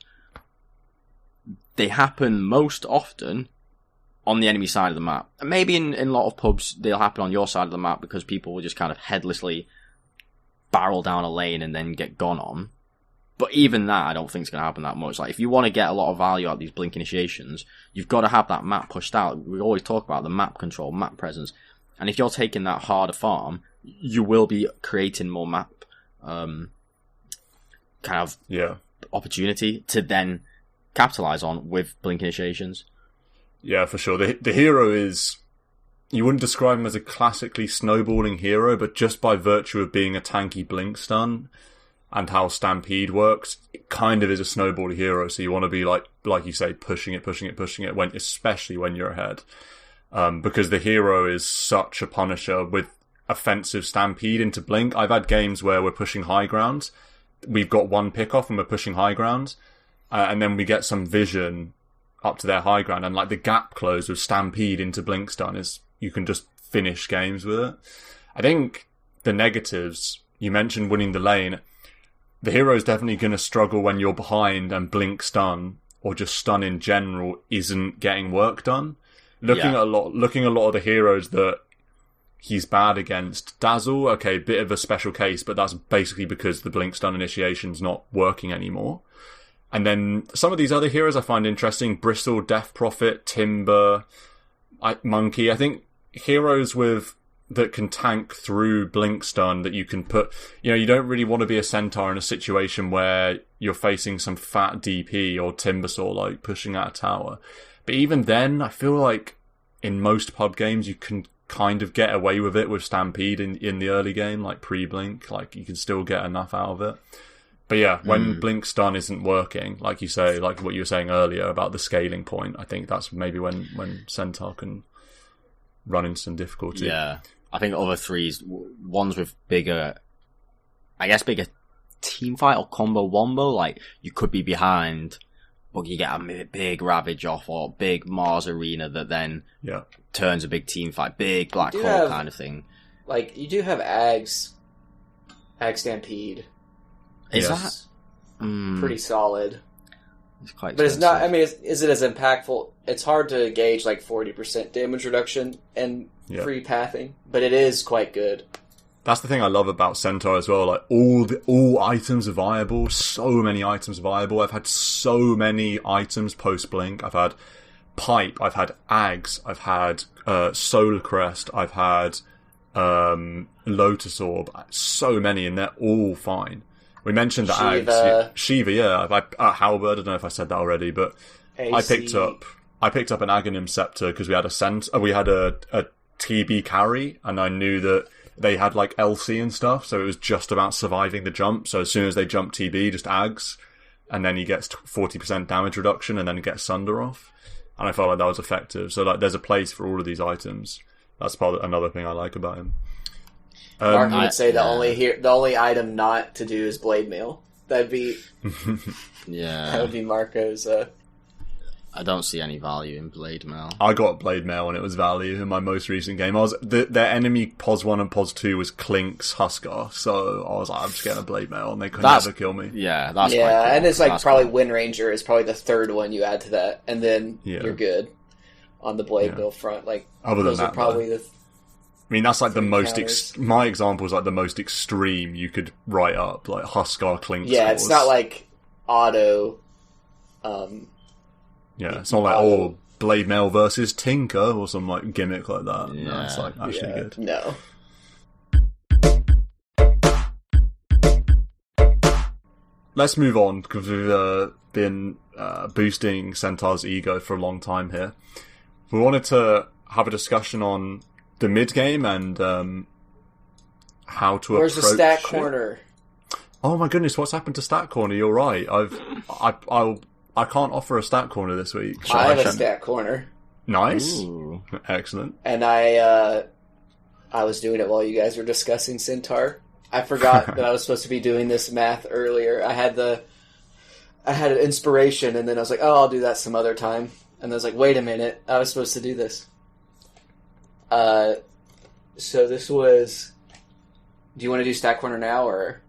They happen most often on the enemy side of the map. And maybe in a lot of pubs, they'll happen on your side of the map because people will just kind of headlessly barrel down a lane and then get gone on. But even that, I don't think it's going to happen that much. Like, if you want to get a lot of value out of these blink initiations, you've got to have that map pushed out. We always talk about the map control, map presence. And if you're taking that harder farm, you will be creating more map, opportunity to then capitalize on with blink initiations. Yeah, for sure. The hero is, you wouldn't describe him as a classically snowballing hero, but just by virtue of being a tanky blink stun and how Stampede works, it kind of is a snowball hero. So you want to be like you say, pushing it, especially when you're ahead. Because the hero is such a punisher with offensive Stampede into blink. I've had games where we're pushing high ground. We've got one pick off and we're pushing high ground. And then we get some vision up to their high ground, and like the gap close with Stampede into blink stun is, you can just finish games with it. I think the negatives, you mentioned winning the lane. The hero is definitely going to struggle when you're behind and blink stun, or just stun in general, isn't getting work done. Looking at a lot of the heroes that he's bad against, Dazzle, okay, bit of a special case, but that's basically because the blink stun initiation's not working anymore. And then some of these other heroes I find interesting: Bristle, Death Prophet, Timber, Monkey. I think heroes that can tank through blink stun, that you can put, you don't really want to be a Centaur in a situation where you're facing some fat DP or Timbersaw like pushing out a tower. But even then, I feel like in most pub games you can kind of get away with it with Stampede in the early game, like pre-blink, like you can still get enough out of it. But yeah, when blink stun isn't working, like you say, like what you were saying earlier about the scaling point, I think that's maybe when Centaur can run into some difficulty. Yeah, I think other threes, ones with bigger team fight or combo wombo, like you could be behind, but you get a big Ravage off or big Mars Arena that then turns a big team fight, big Black Hole kind of thing. Like, you do have Ag Stampede. Is that? pretty solid. It's quite but expensive. it's not. I mean, is it as impactful? It's hard to gauge like 40% damage reduction and free pathing, but it is quite good. That's the thing I love about Centaur as well. Like all items are viable. So many items are viable. I've had so many items post blink. I've had pipe. I've had ags. I've had solar crest. I've had lotus orb. So many, and they're all fine. We mentioned the ags. Shiva, yeah. Halberd. I don't know if I said that already, but AC. I picked up an Aghanim scepter because we had a TB carry, and I knew that they had like LC and stuff, so it was just about surviving the jump. So as soon as they jump TB, just ags, and then he gets 40% damage reduction, and then he gets Sunder off. And I felt like that was effective. So like, there's a place for all of these items. That's another thing I like about him. Mark would say the only item not to do is blade mail. That'd be that would be Marco's. I don't see any value in blade mail. I got blade mail and it was value in my most recent game. Their enemy POS 1 and POS 2 was Clink's Huskar, so I was like, I'm just getting a blade mail and they could never kill me. Yeah, that's quite cool. And it's like probably Wind Ranger is probably the third one you add to that, and then you're good on the blade mail front. Like other than that, probably the. I mean, that's like the most. My example is like the most extreme you could write up, like Huskar Clink. Yeah, scores. It's not like auto. Yeah, it's not like blade mail versus Tinker or some like gimmick like that. Yeah. No, it's like actually good. No. Let's move on because we've been boosting Centaur's ego for a long time here. We wanted to have a discussion on the mid game and how to Where's approach the stat it. corner? Oh my goodness, what's happened to stat corner? You're right. I can't offer a stat corner this week. I have a stat corner. Nice. Ooh. Excellent. And I was doing it while you guys were discussing Centaur. I forgot that I was supposed to be doing this math earlier. I had an inspiration, and then I was like, oh, I'll do that some other time. And I was like, wait a minute, I was supposed to do this. So this was... Do you want to do stat corner now, or...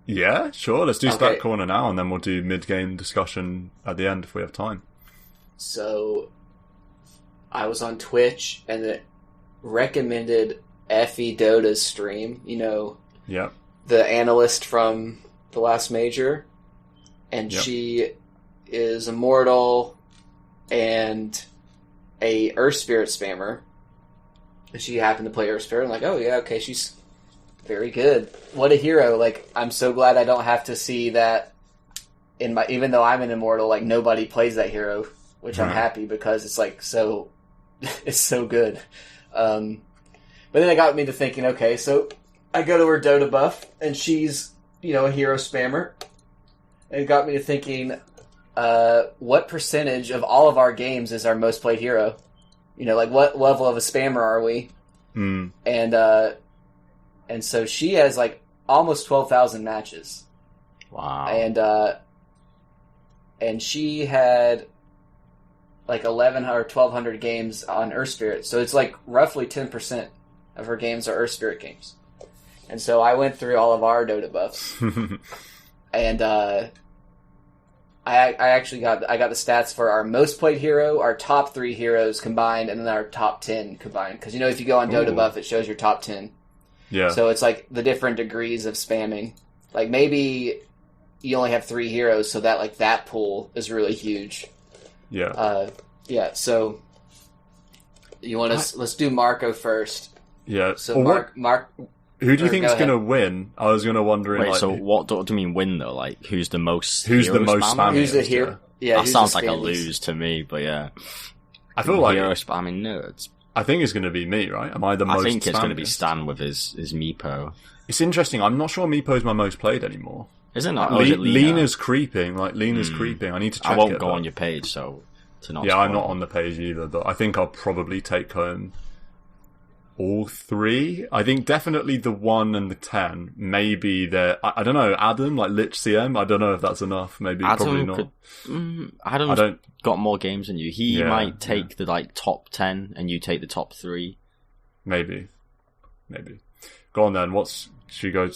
Yeah, sure. Let's do stat corner now, and then we'll do mid-game discussion at the end if we have time. So, I was on Twitch, and it recommended Effie DotA's stream. You know, the analyst from the last major, and she is immortal and a Earth Spirit spammer. And she happened to play Earth Spirit. I'm like, oh yeah, okay, she's very good. What a hero. Like, I'm so glad I don't have to see that in my, even though I'm an immortal, like nobody plays that hero, which I'm happy because it's like so, it's so good. But then it got me to thinking, okay, so I go to her Dota buff and she's, you know, a hero spammer. And it got me to thinking, what percentage of all of our games is our most played hero? You know, like what level of a spammer are we? And so she has like almost 12,000 matches. Wow. And she had like 1,100 or 1,200 games on Earth Spirit. So it's like roughly 10% of her games are Earth Spirit games. And so I went through all of our Dota buffs. And I actually got the stats for our most played hero, our top 3 heroes combined, and then our top 10 combined. Because, you know, if you go on Dota buff, it shows your top 10. Yeah. So it's like the different degrees of spamming. Like maybe you only have 3 heroes, so that like that pool is really huge. Yeah. So you want to let's do Marco first. Yeah. So Mark. Who do you think is going to win? I was going to wonder. Wait, like, so what do you mean win though? Like who's the most? Who's the most spamming? Who's the hero? Yeah, that sounds like a lose to me. But yeah, I feel like hero spamming nerds. I think it's going to be me, right? Am I the most? I think it's going to be spammingest? Stan with his Meepo. It's interesting. I'm not sure Meepo's my most played anymore. Is it not? Lena's creeping. Like Lena's creeping. I need to check. I won't go on your page, so to not. Yeah, I'm not on the page either, but I think I'll probably take home all 3. I think definitely the 1 and the 10. Maybe I don't know, Adam, like Lich CM. I don't know if that's enough. Maybe Adam probably not. Adam's got more games than you. He might take the like top 10, and you take the top 3. Maybe. Go on then. Should we go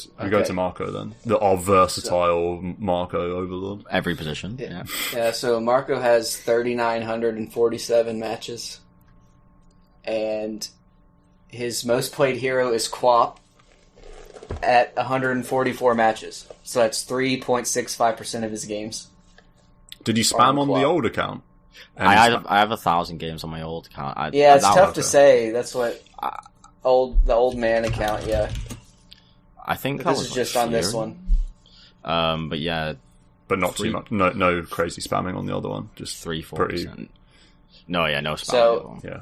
to Marco then? Our versatile Marco Overlord. Every position. Yeah. Yeah, so Marco has 3,947 matches. And his most played hero is Quap at 144 matches. So that's 3.65% of his games. Did you spam on the old account? I have 1,000 games on my old account. It's tough to say. That's what the old man account. Yeah, I think this is just on this one. But yeah, but not too much. No crazy spamming on the other one. Just 3-4%. No spamming. So yeah,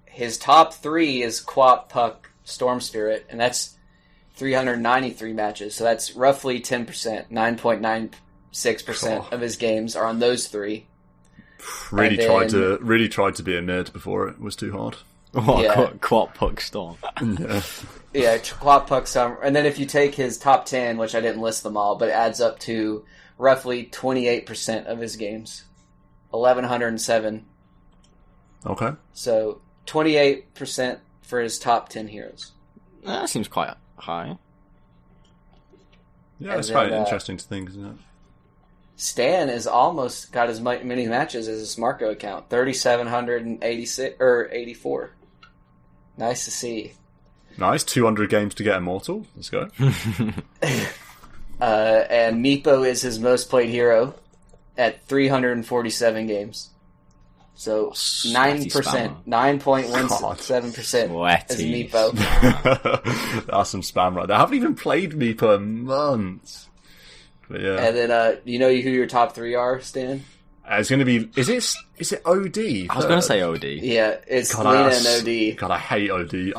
his top 3 is Quap, Puck, Storm Spirit, and that's 393 matches. So that's roughly 10%, 9.96% of his games are on those 3. Really tried to be a mid before it was too hard. Quap, Puck, Storm. Yeah, Quap, Puck, Storm. And then if you take his top 10, which I didn't list them all, but it adds up to roughly 28% of his games. 1,107. Okay. So 28% for his top 10 heroes. That seems quite high. Yeah, it's quite interesting to think, isn't it? Stan has almost got as many matches as his Marco account, 3,786 or 84. Nice to see. Nice, 200 games to get immortal. Let's go. And Meepo is his most played hero at 347 games. So 9%, 9.17% is Meepo. That's some spam right there. I haven't even played Meepo in months. But yeah. And then, you know who your top 3 are, Stan? It's going to be... Is it OD? I was going to say OD. Yeah, it's Lena and OD. God, I hate OD.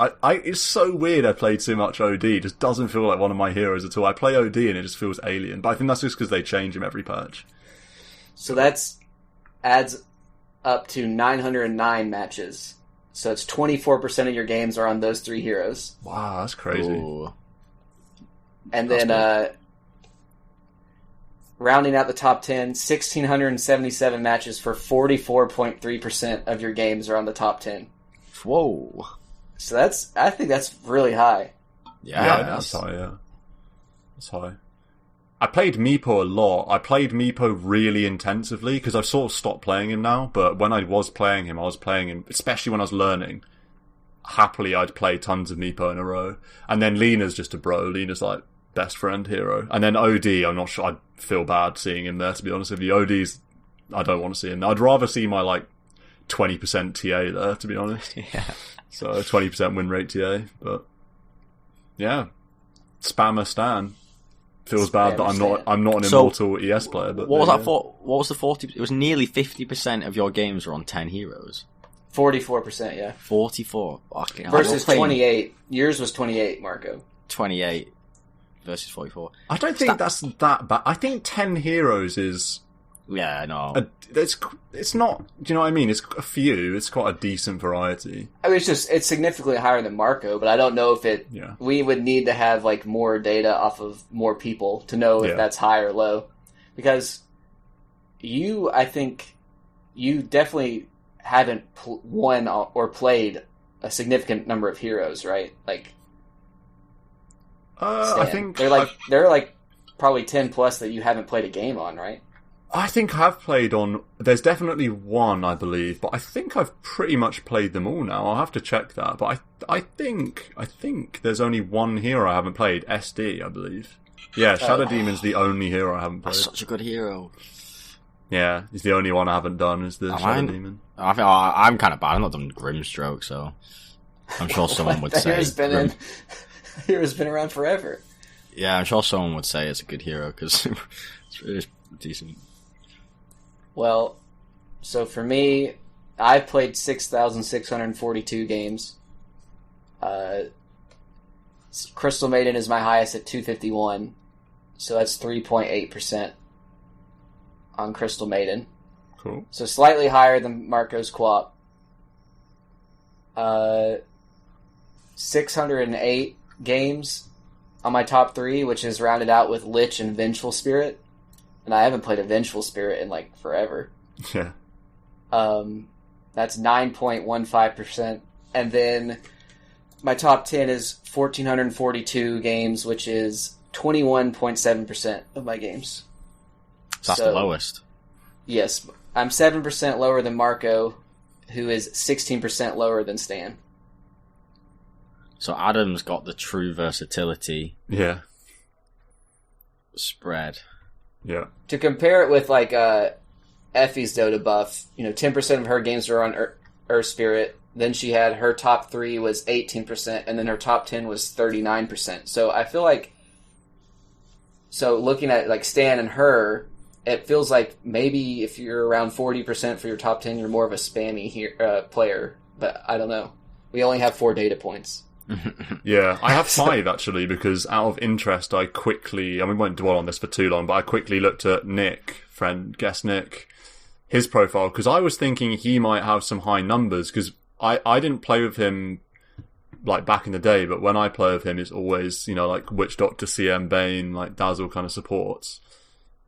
It's so weird I played so much OD. It just doesn't feel like one of my heroes at all. I play OD and it just feels alien. But I think that's just because they change him every patch. So adds up to 909 matches. So it's 24% of your games are on those 3 heroes. Wow, that's crazy. Ooh. And then... rounding out the top 10, 1,677 matches for 44.3% of your games are on the top 10. Whoa. So I think that's really high. Yeah, that's high, yeah. That's high. I played Meepo a lot. I played Meepo really intensively because I've sort of stopped playing him now, but when I was playing him, especially when I was learning. Happily, I'd play tons of Meepo in a row. And then Lena's just a bro. Lena's like best friend hero. And then OD, I'm not sure, I'd feel bad seeing him there, to be honest with you. OD's, I don't want to see him there. I'd rather see my, 20% TA there, to be honest. Yeah. So, 20% win rate TA, but, yeah. Spammer Stan. Feels bad that I'm not an immortal ES player, but... What was that for? What was the 40? It was nearly 50% of your games were on 10 heroes. 44%, yeah. 44. Versus 28. Yours was 28, Marco. 28. Versus 44. I don't think that's that bad. I think 10 heroes is... Yeah, no. It's not... Do you know what I mean? It's a few. It's quite a decent variety. I mean, it's significantly higher than Marco, but I don't know if it... Yeah. We would need to have, more data off of more people to know if that's high or low. Because I think you definitely haven't won or played a significant number of heroes, right? I think they're probably 10 plus that you haven't played a game on, right? I think I've played on. There's definitely one, I believe, but I think I've pretty much played them all now. I'll have to check that, but I think there's only one hero I haven't played. SD, I believe. Yeah, Shadow Demon's the only hero I haven't played. That's such a good hero. Yeah, he's the only one I haven't done. Is the Shadow Demon? I'm kind of bad. I've not done Grimstroke, so I'm sure someone would say. Hero's been around forever. Yeah, I'm sure someone would say it's a good hero because it's really decent. Well, so for me, I've played 6,642 games. Crystal Maiden is my highest at 251, so that's 3.8% on Crystal Maiden. Cool. So slightly higher than Marco's Quap. 608 games on my top 3, which is rounded out with Lich and Vengeful Spirit. And I haven't played a Vengeful Spirit in forever. Yeah. That's 9.15%. And then my top 10 is 1,442 games, which is 21.7% of my games. That's the lowest. Yes. I'm 7% lower than Marco, who is 16% lower than Stan. So Adam's got the true versatility. Yeah. Spread. Yeah. To compare it with, like, Effie's Dota buff, 10% of her games are on Earth Spirit. Then she had her top 3 was 18%, and then her top 10 was 39%. So I feel like, looking at like Stan and her, it feels like maybe if you're around 40% for your top 10, you're more of a spammy player. But I don't know. We only have 4 data points. Yeah, I have 5 actually, because out of interest, we won't dwell on this for too long, but I quickly looked at Nick, guest Nick, his profile, because I was thinking he might have some high numbers, because I didn't play with him like back in the day, but when I play with him, it's always, like Witch Doctor, CM, Bane, like Dazzle kind of supports.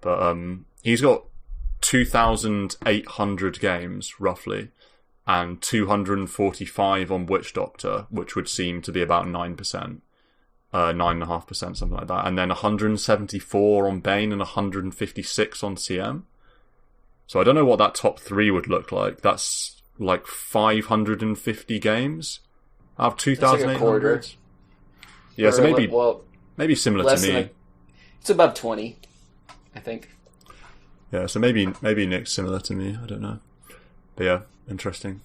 But he's got 2,800 games, roughly, and 245 on Witch Doctor, which would seem to be about 9%, 9.5%, something like that. And then 174 on Bane and 156 on CM. So I don't know what that top 3 would look like. That's like 550 games out of 2,800. Like yeah, so maybe similar to me. It's above 20, I think. Yeah, so maybe Nick's similar to me. I don't know. But yeah, interesting.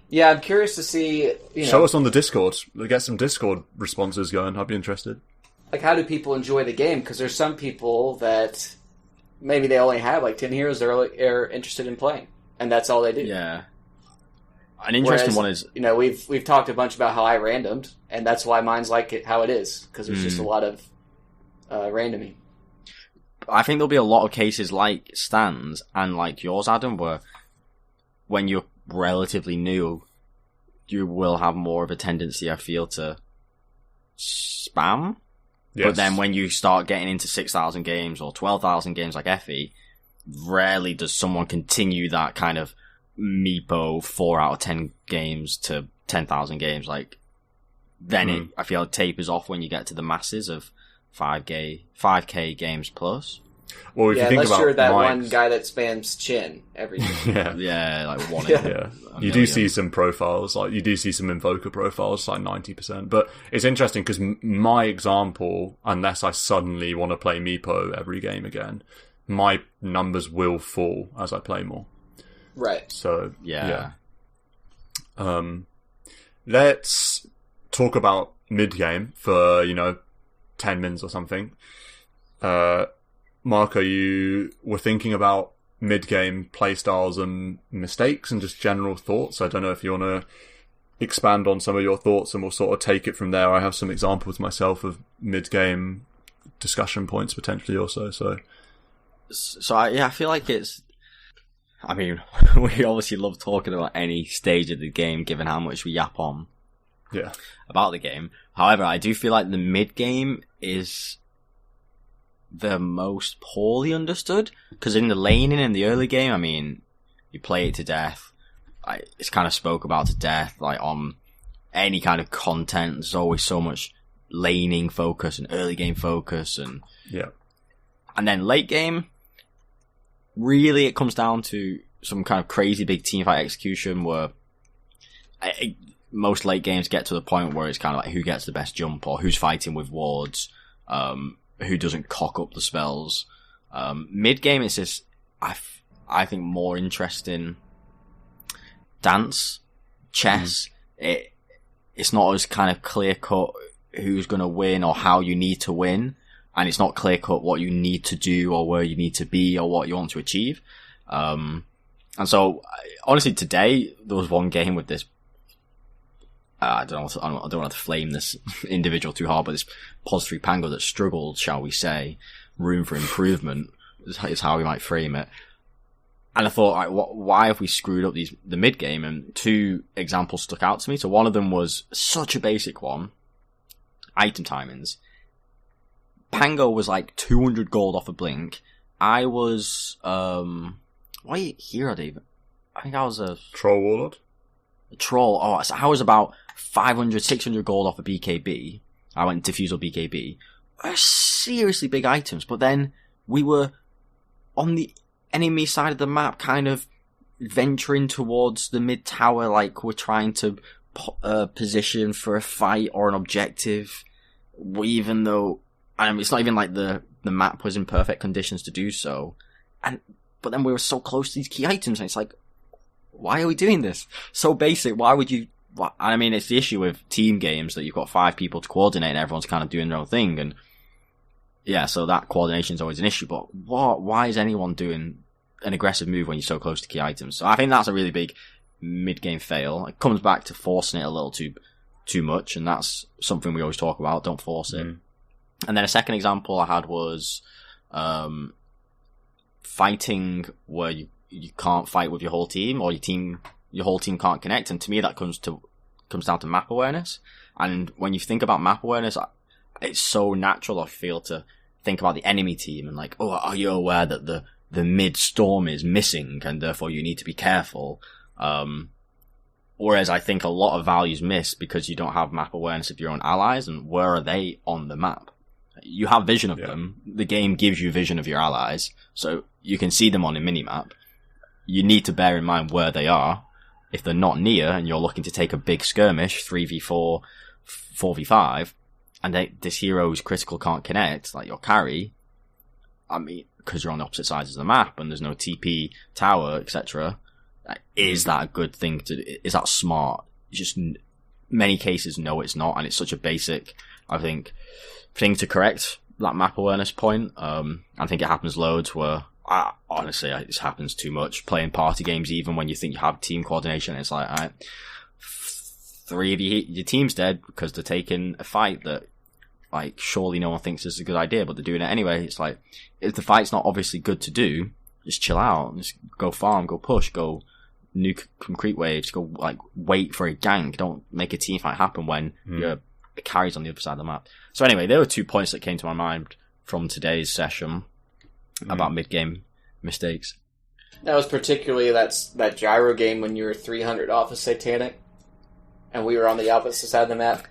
Yeah, I'm curious to see. Show us on the Discord. Get some Discord responses going. I'd be interested. Like, how do people enjoy the game? Because there's some people that maybe they only have like 10 heroes they're interested in playing, and that's all they do. Yeah. An interesting one is... we've talked a bunch about how I randomed, and that's why mine's like it how it is, because there's just a lot of randoming. I think there'll be a lot of cases like Stan's and like yours, Adam, where when you're relatively new, you will have more of a tendency, I feel, to spam. Yes. But then when you start getting into 6,000 games or 12,000 games like Effie, rarely does someone continue that kind of Meepo 4 out of 10 games to 10,000 games. Like, then I feel it tapers off when you get to the masses of 5k games plus. Well, if you think about you're that one guy that spams Chin every day. Yeah, like one. Yeah, you do see some profiles, like you do see some Invoker profiles, like 90%. But it's interesting because my example, unless I suddenly want to play Meepo every game again, my numbers will fall as I play more. Right. So yeah. Let's talk about mid game for 10 mins or something. Marco, you were thinking about mid-game playstyles and mistakes and just general thoughts. I don't know if you want to expand on some of your thoughts and we'll sort of take it from there. I have some examples myself of mid-game discussion points potentially also. So I feel like it's... I mean, we obviously love talking about any stage of the game given how much we yap on about the game. However, I do feel like the mid-game is the most poorly understood, because in the laning in the early game, I mean, you play it to death. It's kind of spoke about to death, like on any kind of content. There's always so much laning focus and early game focus, and then late game, really it comes down to some kind of crazy big teamfight execution where most late games get to the point where it's kind of like who gets the best jump or who's fighting with wards, who doesn't cock up the spells. Mid game, it's just I think more interesting dance, chess. It's not as kind of clear cut who's going to win or how you need to win, and it's not clear cut what you need to do or where you need to be or what you want to achieve. And so honestly, today there was one game with this. I don't want to flame this individual too hard, but this Pos 3 Pango that struggled, shall we say, room for improvement is how we might frame it. And I thought, why have we screwed up the mid game? And 2 examples stuck out to me. So one of them was such a basic one: item timings. Pango was like 200 gold off a blink. I was what hero, David? I think I was a Troll Warlord. Troll. Oh, so I was about 500, 600 gold off a BKB. I went Diffusal BKB. Seriously big items, but then we were on the enemy side of the map, kind of venturing towards the mid tower, like we're trying to position for a fight or an objective. Even though it's not even like the map was in perfect conditions to do so, but then we were so close to these key items, and it's like, why are we doing this? So basic. Why would you? I mean, it's the issue with team games that you've got 5 people to coordinate, and everyone's kind of doing their own thing, and yeah, so that coordination is always an issue. But why is anyone doing an aggressive move when you're so close to key items? So I think that's a really big mid-game fail. It comes back to forcing it a little too much, and that's something we always talk about. Don't force it. And then a second example I had was fighting where you can't fight with your whole team, or your whole team can't connect. And to me, that comes down to map awareness. And when you think about map awareness, it's so natural, I feel, to think about the enemy team and like, oh, are you aware that the mid storm is missing and therefore you need to be careful? Whereas I think a lot of value's missed because you don't have map awareness of your own allies, and where are they on the map? You have vision of them. The game gives you vision of your allies, so you can see them on a mini-map. You need to bear in mind where they are. If they're not near and you're looking to take a big skirmish, 3v4, 4v5, and this hero's critical can't connect, like your carry, I mean, because you're on the opposite sides of the map and there's no TP tower, etc., is that a good thing is that smart? Just many cases, no, it's not, and it's such a basic, I think, thing to correct that map awareness point. I think it happens loads where, honestly, it happens too much. Playing party games, even when you think you have team coordination, it's like, all right, 3 of your team's dead because they're taking a fight that, like, surely no one thinks is a good idea, but they're doing it anyway. It's like, if the fight's not obviously good to do, just chill out, just go farm, go push, go nuke concrete waves, go, like, wait for a gank. Don't make a team fight happen when your carry's on the other side of the map. So anyway, there were 2 points that came to my mind from today's session about mid-game mistakes. That was particularly that gyro game when you were 300 off of Satanic, and we were on the opposite side of the map.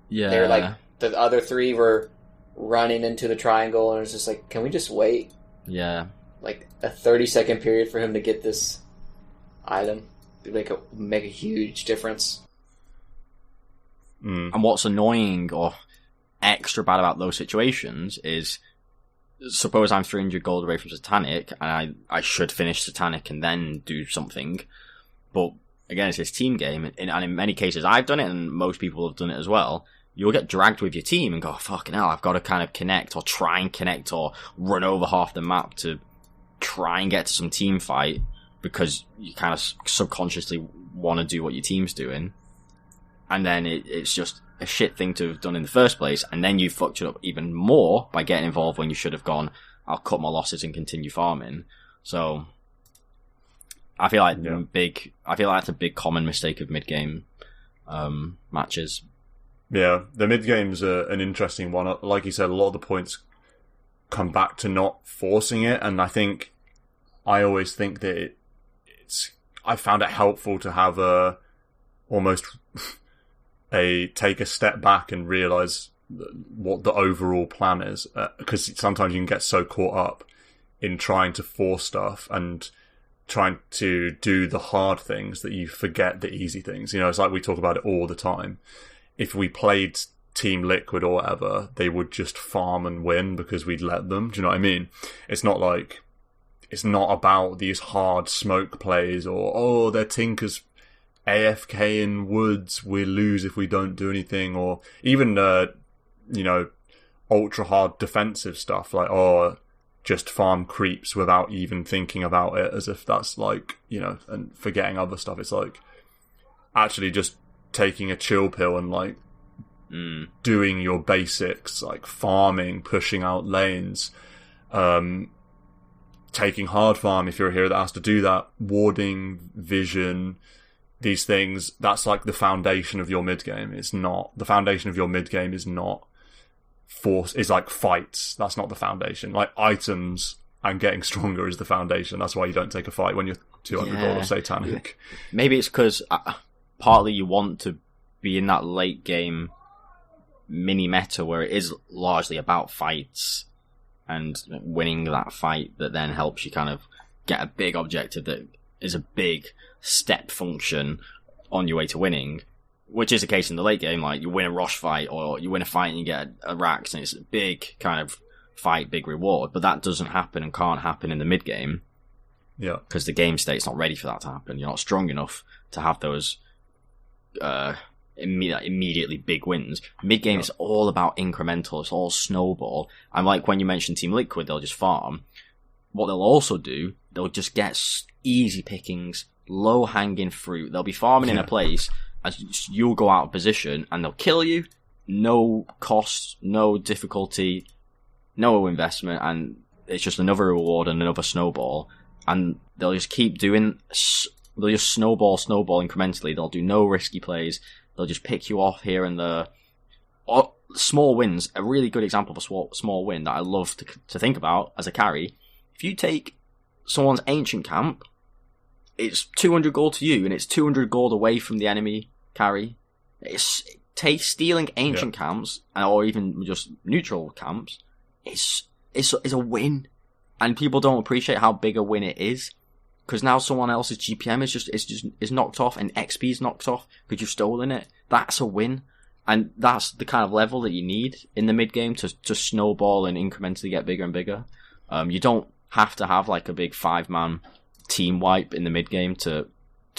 Yeah. They were like, the other 3 were running into the triangle, and it was just like, can we just wait? Yeah. Like a 30-second period for him to get this item. It'd make a huge difference. And what's annoying or extra bad about those situations is, suppose I'm 300 gold away from Satanic, and I should finish Satanic and then do something, but again, it's this team game, and in many cases I've done it, and most people have done it as well. You'll get dragged with your team and go, oh, fucking hell, I've got to kind of connect, or try and connect, or run over half the map to try and get to some team fight, because you kind of subconsciously want to do what your team's doing. And then it's just a shit thing to have done in the first place, and then you fucked it up even more by getting involved when you should have gone, I'll cut my losses and continue farming. So I feel like that's a big common mistake of mid-game matches. Yeah, the mid-game's an interesting one. Like you said, a lot of the points come back to not forcing it, and I always think that I found it helpful to have almost take a step back and realise what the overall plan is, because sometimes you can get so caught up in trying to force stuff and trying to do the hard things that you forget the easy things. You know, it's like we talk about it all the time. If we played Team Liquid or whatever, they would just farm and win because we'd let them. Do you know what I mean? It's not about these hard smoke plays or, they're Tinker's AFK in woods, we lose if we don't do anything, or even, ultra hard defensive stuff like, just farm creeps without even thinking about it, as if that's like, and forgetting other stuff. It's like actually just taking a chill pill and like doing your basics, like farming, pushing out lanes, taking hard farm if you're a hero that has to do that, warding, vision, these things. That's like the foundation of your mid game. It's not the foundation of your mid game. Is not force. Is like fights. That's not the foundation. Like items and getting stronger is the foundation. That's why you don't take a fight when you're 200 gold or Satanic. Maybe it's because partly you want to be in that late game mini meta where it is largely about fights and winning that fight that then helps you kind of get a big objective that is a big step function on your way to winning, which is the case in the late game. Like, you win a Rosh fight or you win a fight and you get a Rax, and it's a big kind of fight, big reward, but that doesn't happen and can't happen in the mid game. Yeah. Because the game state's not ready for that to happen. You're not strong enough to have those immediately big wins. Mid game is all about incremental. It's all snowball. And like when you mentioned Team Liquid, they'll just farm. What they'll also do, they'll just get easy pickings, low hanging fruit. They'll be farming in a place, as you'll go out of position, and they'll kill you. No cost, no difficulty, no investment, and it's just another reward and another snowball. And they'll just keep doing. They'll just snowball incrementally. They'll do no risky plays. They'll just pick you off here and there. Small wins, a really good example of a small win that I love to think about as a carry. If you take someone's ancient camp, it's 200 gold to you, and it's 200 gold away from the enemy carry. It's stealing ancient camps, or even just neutral camps. It's a win, and people don't appreciate how big a win it is. Because now someone else's GPM is knocked off and XP is knocked off because you've stolen it. That's a win. And that's the kind of level that you need in the mid game to snowball and incrementally get bigger and bigger. You don't have to have like a big 5-man team wipe in the mid game to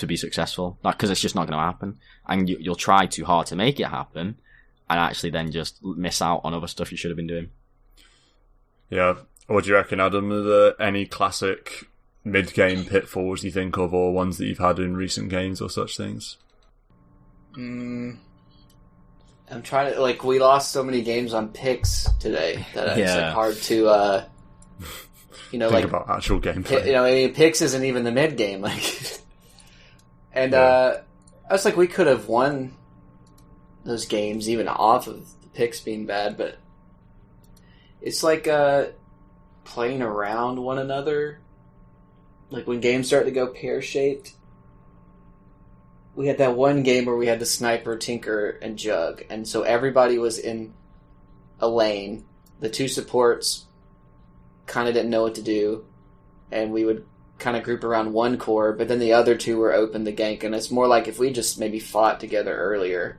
be successful. Because it's just not going to happen. And you'll try too hard to make it happen and actually then just miss out on other stuff you should have been doing. Yeah. What do you reckon, Adam? Are there any classic mid-game pitfalls you think of, or ones that you've had in recent games or such things? I'm trying to, like, we lost so many games on picks today that it's like hard to, think like about actual gameplay. I mean, picks isn't even the mid game, like, and I was like, we could have won those games even off of the picks being bad, but it's like playing around one another. Like, when games start to go pear-shaped, we had that one game where we had the Sniper, Tinker, and Jug, and so everybody was in a lane. The two supports kind of didn't know what to do, and we would kind of group around one core, but then the other two were open to gank, and it's more like if we just maybe fought together earlier,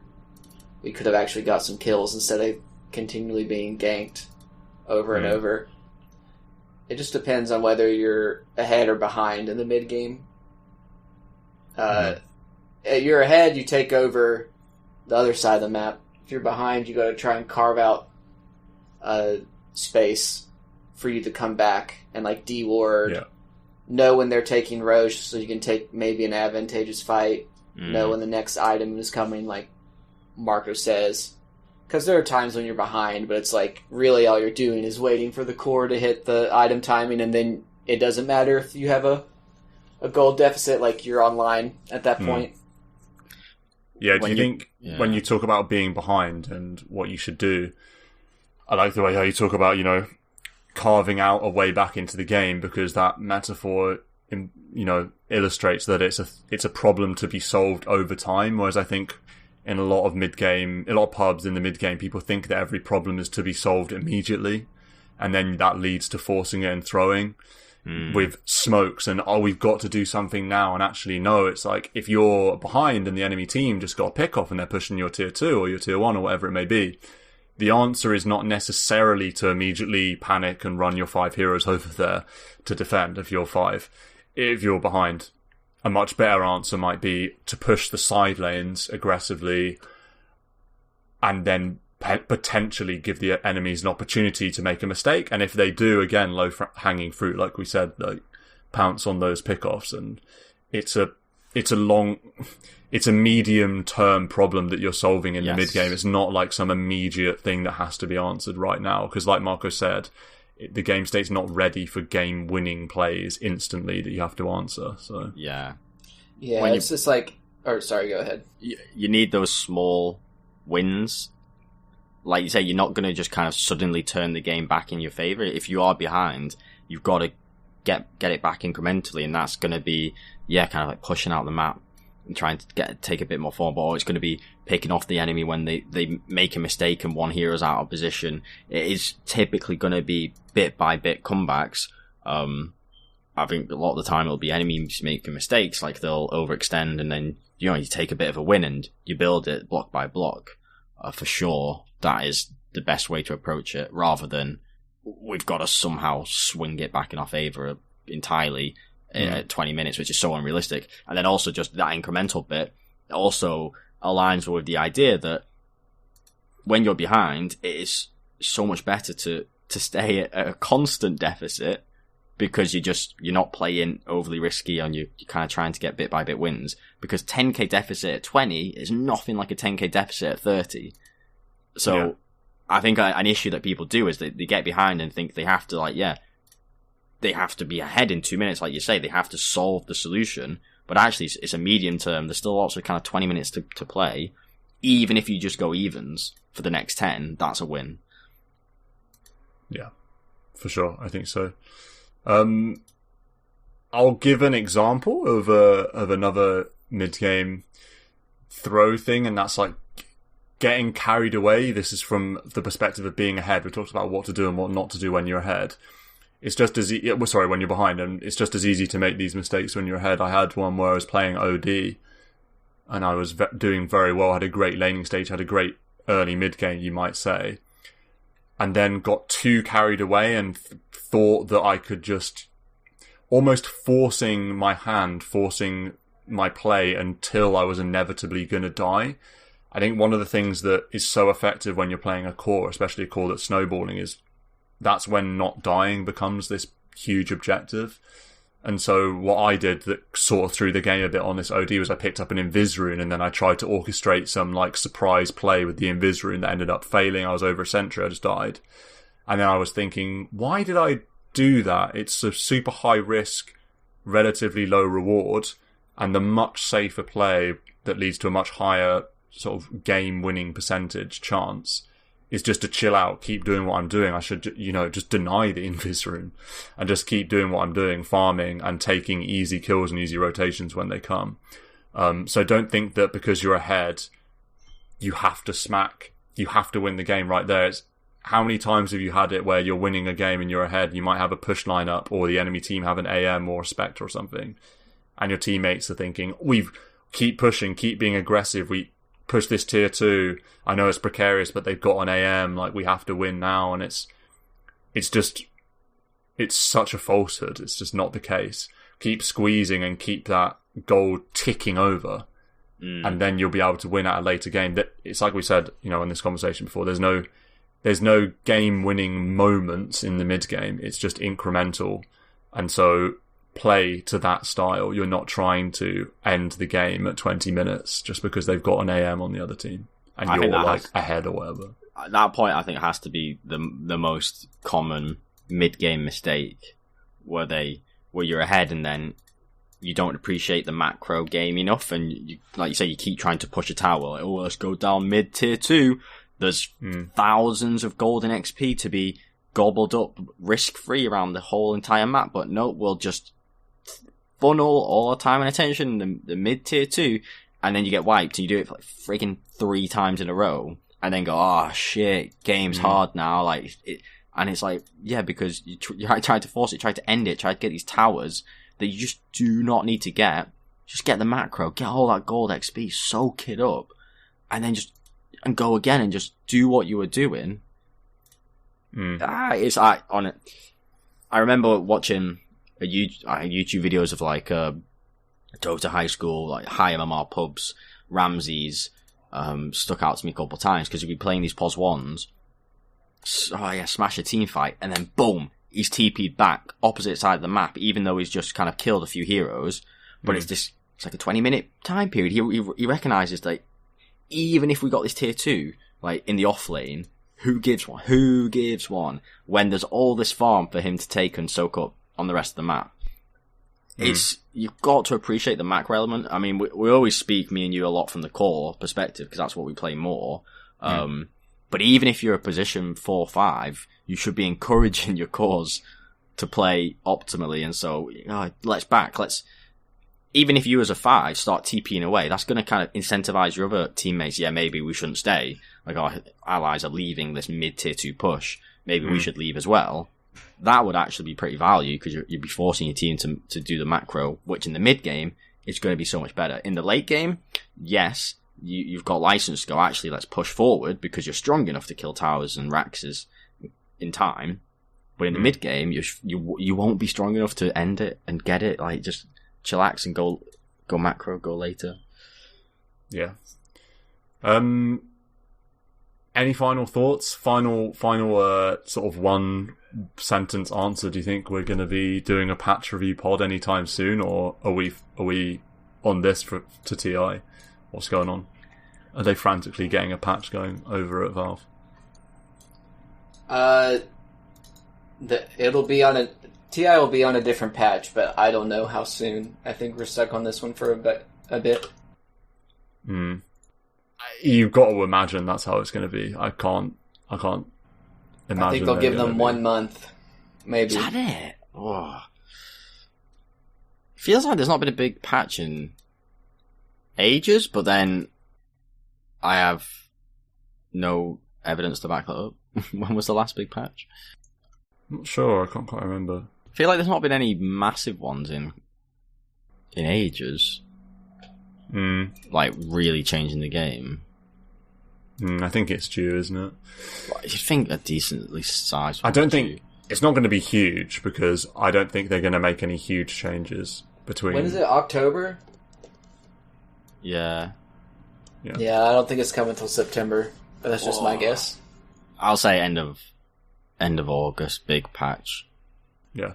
we could have actually got some kills instead of continually being ganked over and over. It just depends on whether you're ahead or behind in the mid game. You're ahead, you take over the other side of the map. If you're behind, you got to try and carve out space for you to come back and like de-ward. Know when they're taking Roche, so you can take maybe an advantageous fight. Know when the next item is coming, like Marco says. Because there are times when you're behind, but it's like, really all you're doing is waiting for the core to hit the item timing, and then it doesn't matter if you have a gold deficit, like, you're online at that point. Yeah, do you think, when you talk about being behind and what you should do, I like the way how you talk about, carving out a way back into the game, because that metaphor, illustrates that it's a problem to be solved over time, whereas I think in a lot of pubs in the mid-game, people think that every problem is to be solved immediately, and then that leads to forcing it and throwing with smokes, and we've got to do something now, and actually no, it's like, if you're behind and the enemy team just got a pick off and they're pushing your tier 2 or your tier 1 or whatever it may be, the answer is not necessarily to immediately panic and run your 5 heroes over there to defend if you're behind. A much better answer might be to push the side lanes aggressively and then potentially give the enemies an opportunity to make a mistake. And if they do, again, low-hanging fruit, like we said, like, pounce on those pickoffs. And it's a medium-term problem that you're solving in the mid-game. It's not like some immediate thing that has to be answered right now. Because like Marco said, the game state's not ready for game-winning plays instantly that you have to answer. So it's just like... Or, sorry, go ahead. You need those small wins. Like you say, you're not going to just kind of suddenly turn the game back in your favour. If you are behind, you've got to get it back incrementally, and that's going to be, kind of like pushing out the map and trying to take a bit more form, but it's going to be picking off the enemy when they make a mistake and one hero's out of position. It is typically going to be bit by bit comebacks. I think a lot of the time it'll be enemies making mistakes, like they'll overextend and then, you take a bit of a win and you build it block by block. For sure, that is the best way to approach it, rather than we've got to somehow swing it back in our favour entirely at 20 minutes, which is so unrealistic. And then also just that incremental bit also aligns with the idea that when you're behind, it is so much better to stay at a constant deficit, because you're not playing overly risky and you're kind of trying to get bit by bit wins, because 10k deficit at 20 is nothing like a 10k deficit at 30. So I think an issue that people do is they get behind and think they have to they have to be ahead in 2 minutes, like you say, they have to solve the solution, but actually it's a medium term. There's still lots of kind of 20 minutes to play. Even if you just go evens for the next 10, that's a win. Yeah, for sure. I think so. I'll give an example of another mid-game throw thing, and that's like getting carried away. This is from the perspective of being ahead. We talked about what to do and what not to do when you're ahead. It's just as when you're behind, and it's just as easy to make these mistakes when you're ahead. I had one where I was playing OD, and I was doing very well. I had a great laning stage, had a great early mid-game, you might say, and then got too carried away and thought that I could just almost forcing my play until I was inevitably going to die. I think one of the things that is so effective when you're playing a core, especially a core that's snowballing, is that's when not dying becomes this huge objective. And so what I did that sort of threw the game a bit on this OD was I picked up an Invis rune, and then I tried to orchestrate some like surprise play with the Invis rune that ended up failing. I was over a sentry, I just died. And then I was thinking, why did I do that? It's a super high risk, relatively low reward, and the much safer play that leads to a much higher sort of game winning percentage chance is just to chill out, keep doing what I'm doing. I should, just deny the Invis rune and just keep doing what I'm doing, farming and taking easy kills and easy rotations when they come. So don't think that because you're ahead, you have to win the game right there. It's, how many times have you had it where you're winning a game and you're ahead? You might have a push lineup, or the enemy team have an AM or a Spectre or something, and your teammates are thinking, keep pushing, keep being aggressive, we push this tier 2. I know it's precarious, but they've got an AM, like we have to win now. And it's such a falsehood. It's just not the case. Keep squeezing and keep that goal ticking over. And then you'll be able to win at a later game. It's like we said, in this conversation before, there's no game-winning moments in the mid-game. It's just incremental. And so play to that style. You're not trying to end the game at 20 minutes just because they've got an AM on the other team and you're like ahead or whatever. At that point, I think it has to be the most common mid-game mistake where you're ahead and then you don't appreciate the macro game enough, and you, like you say, you keep trying to push a tower. Like, let's go down mid tier 2. There's thousands of golden XP to be gobbled up risk-free around the whole entire map, but no, we'll just funnel all our time and attention in the mid-tier 2, and then you get wiped, and you do it for like freaking 3 times in a row, and then go, oh shit, game's hard now, and it's like, yeah, because you tried to force it, tried to end it, tried to get these towers that you just do not need to get. Just get the macro, get all that gold XP, soak it up, and then and go again and just do what you were doing. I remember watching YouTube videos of like DotA High School, like high MMR pubs. Ramses stuck out to me a couple of times because he'd be playing these POS 1s. Smash a team fight, and then boom, he's TP'd back opposite side of the map, even though he's just kind of killed a few heroes. But it's like a 20-minute time period. He recognises that even if we got this tier 2, like in the off lane, who gives one when there's all this farm for him to take and soak up on the rest of the map? You've got to appreciate the macro element. I mean, we always speak, me and you, a lot from the core perspective because that's what we play more. But even if you're a position 4-5, you should be encouraging your cores to play optimally. And so, let's even if you as a 5 start TPing away, that's going to kind of incentivize your other teammates. Yeah, maybe we shouldn't stay. Like, our allies are leaving this mid-tier 2 push. Maybe we should leave as well. That would actually be pretty value, because you'd be forcing your team to do the macro, which in the mid-game is going to be so much better. In the late game, yes, you've got license to go, actually, let's push forward, because you're strong enough to kill towers and Raxes in time. But in the mid-game, you won't be strong enough to end it and get it. Like, just chillax and go macro, go later. Yeah. Any final thoughts? Final sort of one sentence answer. Do you think we're going to be doing a patch review pod anytime soon, or are we on this to TI? What's going on? Are they frantically getting a patch going over at Valve? It'll be on TI will be on a different patch, but I don't know how soon. I think we're stuck on this one for a bit. You've got to imagine that's how it's going to be. I can't imagine. I think they'll give them 1 month, maybe. Is that it? Oh. Feels like there's not been a big patch in ages, but then I have no evidence to back that up. When was the last big patch? I'm not sure. I can't quite remember. I feel like there's not been any massive ones in ages. Like, really changing the game. I think it's due, isn't it? Well, you'd think a decently sized one. I don't think it's not going to be huge, because I don't think they're going to make any huge changes between. When is it? October? Yeah. Yeah, I don't think it's coming until September, but that's just my guess. I'll say end of August, big patch. Yeah.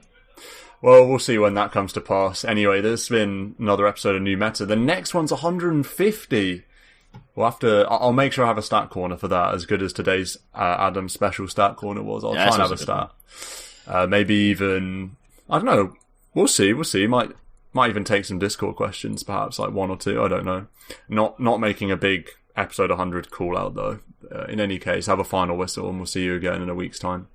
Well, we'll see when that comes to pass. Anyway, there's been another episode of New Meta. The next one's 150. I'll make sure I have a stat corner for that, as good as today's Adam special stat corner was. I'll try and have a stat. Maybe even, I don't know. We'll see. Might even take some Discord questions, perhaps, like 1 or 2. I don't know. Not making a big episode 100 call out, though. In any case, have a final whistle, and we'll see you again in a week's time.